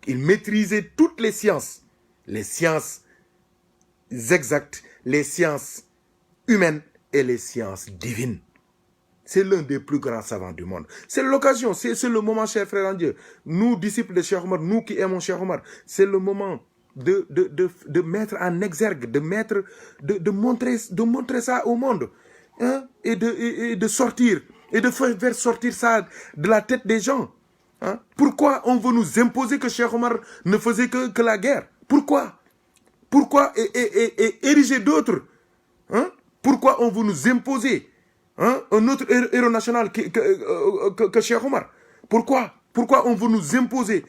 Il maîtrisait toutes les sciences exactes, les sciences humaines et les sciences divines. C'est l'un des plus grands savants du monde. C'est l'occasion, c'est le moment, cher frère en Dieu. Nous, disciples de Cheikh Omar, nous qui aimons Cheikh Omar, c'est le moment de mettre en exergue, de montrer ça au monde. Hein, et de sortir, et de faire sortir ça de la tête des gens. Hein. Pourquoi on veut nous imposer que Cheikh Omar ne faisait que la guerre? Pourquoi ériger d'autres? Hein? Pourquoi on veut nous imposer un autre héros national que Cheikh Omar? Pourquoi on veut nous imposer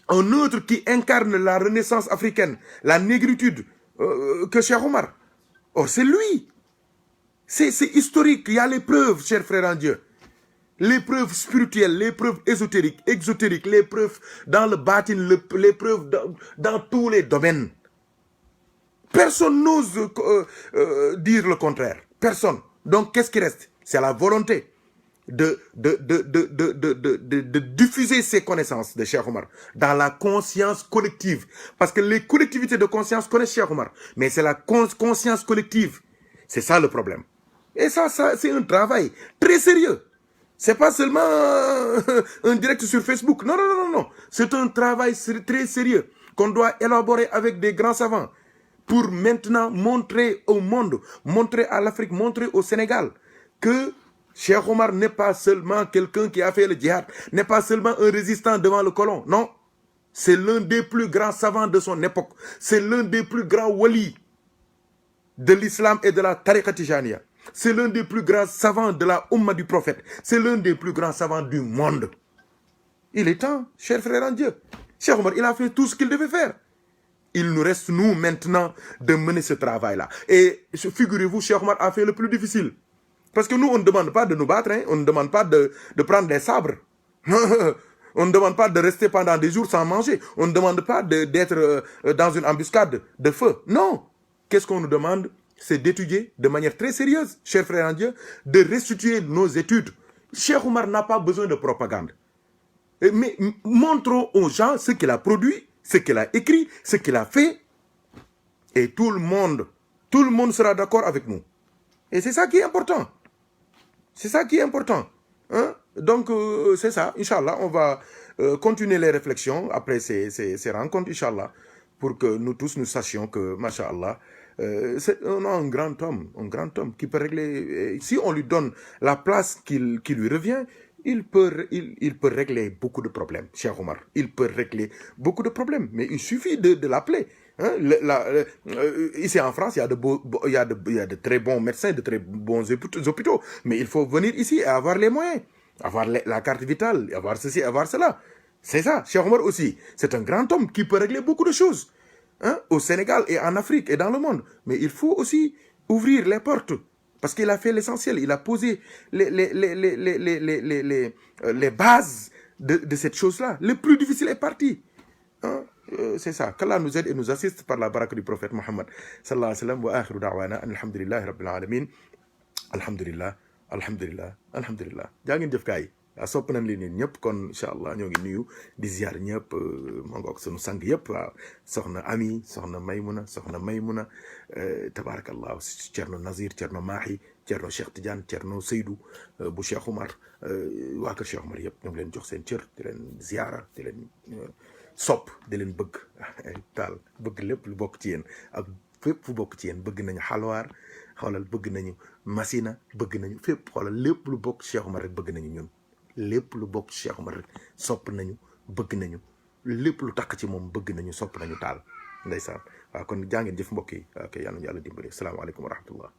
un autre qui incarne la renaissance africaine, la négritude, que Cheikh Omar? Or, c'est lui. C'est historique. Il y a les preuves, chers frères en Dieu. Les preuves spirituelles, les preuves ésotériques, exotériques, les preuves dans le bâtin, les preuves dans tous les domaines. Personne n'ose dire le contraire. Personne. Donc, qu'est-ce qui reste? C'est la volonté de diffuser ces connaissances de Cheikh Omar dans la conscience collective. Parce que les collectivités de conscience connaissent Cheikh Omar. Mais c'est la conscience collective. C'est ça le problème. Et ça c'est un travail très sérieux. C'est pas seulement un direct sur Facebook. Non. C'est un travail très sérieux qu'on doit élaborer avec des grands savants pour maintenant montrer au monde, montrer à l'Afrique, montrer au Sénégal que Cheikh Omar n'est pas seulement quelqu'un qui a fait le djihad, n'est pas seulement un résistant devant le colon. Non, c'est l'un des plus grands savants de son époque. C'est l'un des plus grands walis de l'islam et de la tariqa tijaniya. C'est l'un des plus grands savants de la Ummah du prophète. C'est l'un des plus grands savants du monde. Il est temps, chers frères en Dieu. Cheikh Omar, il a fait tout ce qu'il devait faire. Il nous reste, nous, maintenant, de mener ce travail-là. Et figurez-vous, Cheikh Omar a fait le plus difficile. Parce que nous, on ne demande pas de nous battre, hein. On ne demande pas de prendre des sabres. On ne demande pas de rester pendant des jours sans manger. On ne demande pas d'être dans une embuscade de feu. Non. Qu'est-ce qu'on nous demande? C'est d'étudier de manière très sérieuse, chers frères en Dieu, de restituer nos études. Cheikh Omar n'a pas besoin de propagande. Mais montrons aux gens ce qu'il a produit, ce qu'il a écrit, ce qu'il a fait. Et tout le monde sera d'accord avec nous. Et c'est ça qui est important. C'est ça qui est important. Hein? Donc, c'est ça. Inch'Allah, on va continuer les réflexions après ces rencontres, Inch'Allah, pour que nous tous, nous sachions que, Masha'Allah, on a un grand homme qui peut régler, si on lui donne la place qui lui revient, il peut régler beaucoup de problèmes, Cheikh Omar. Il peut régler beaucoup de problèmes, mais il suffit de l'appeler. Hein? Ici en France, il y a de très bons médecins, de très bons hôpitaux, mais il faut venir ici et avoir les moyens, avoir la carte vitale, avoir ceci, avoir cela. C'est ça, Cheikh Omar aussi. C'est un grand homme qui peut régler beaucoup de choses. Hein, au Sénégal et en Afrique et dans le monde. Mais il faut aussi ouvrir les portes. Parce qu'il a fait l'essentiel. Il a posé les bases de cette chose-là. Le plus difficile est parti. Hein, c'est ça. Qu'Allah nous aide et nous assiste par la baraka du prophète Mohammed. Sallallahu alayhi wa sallam. Wa akhiru da'wana. Alhamdulillahi rabbil alamin. Alhamdulillah. Alhamdulillah. Alhamdulillah. Jaa ngeen jëf gaay. waaw sopp nañ leen ñëpp kon incha allah ñoo ngi nuyu di ziar ñëpp ma ngoog sunu sang yëpp waaw soxna Ami soxna Maymuna tabarakallah Cerno Nazir Cerno Mahi Cerno Cheikh Tidiane Cerno Seydou bu Cheikh Omar waa kër Cheikh Omar yëpp ñu ngi leen jox seen cër di leen ziara di leen sopp di leen bëgg taal bëgg lépp lu bokk ci yéen ak fépp fu bokk ci yéen bëgg nañu xalwaar xoolal bëgg nañu Masina bëgg nañu fépp xoolal lépp lu bokk Cheikh Omar rek bëgg nañu ñun lépp lu bokk Cheikh Omar rek sopp nañu bëgg nañu lépp lu takk ci moom bëgg nañu sopp nañu taal ndeysaan waaw kon jaa ngeen jëf mbokk yi ok yàlla nañu yàlla dimbali salaamaaleykum wa rahmatullah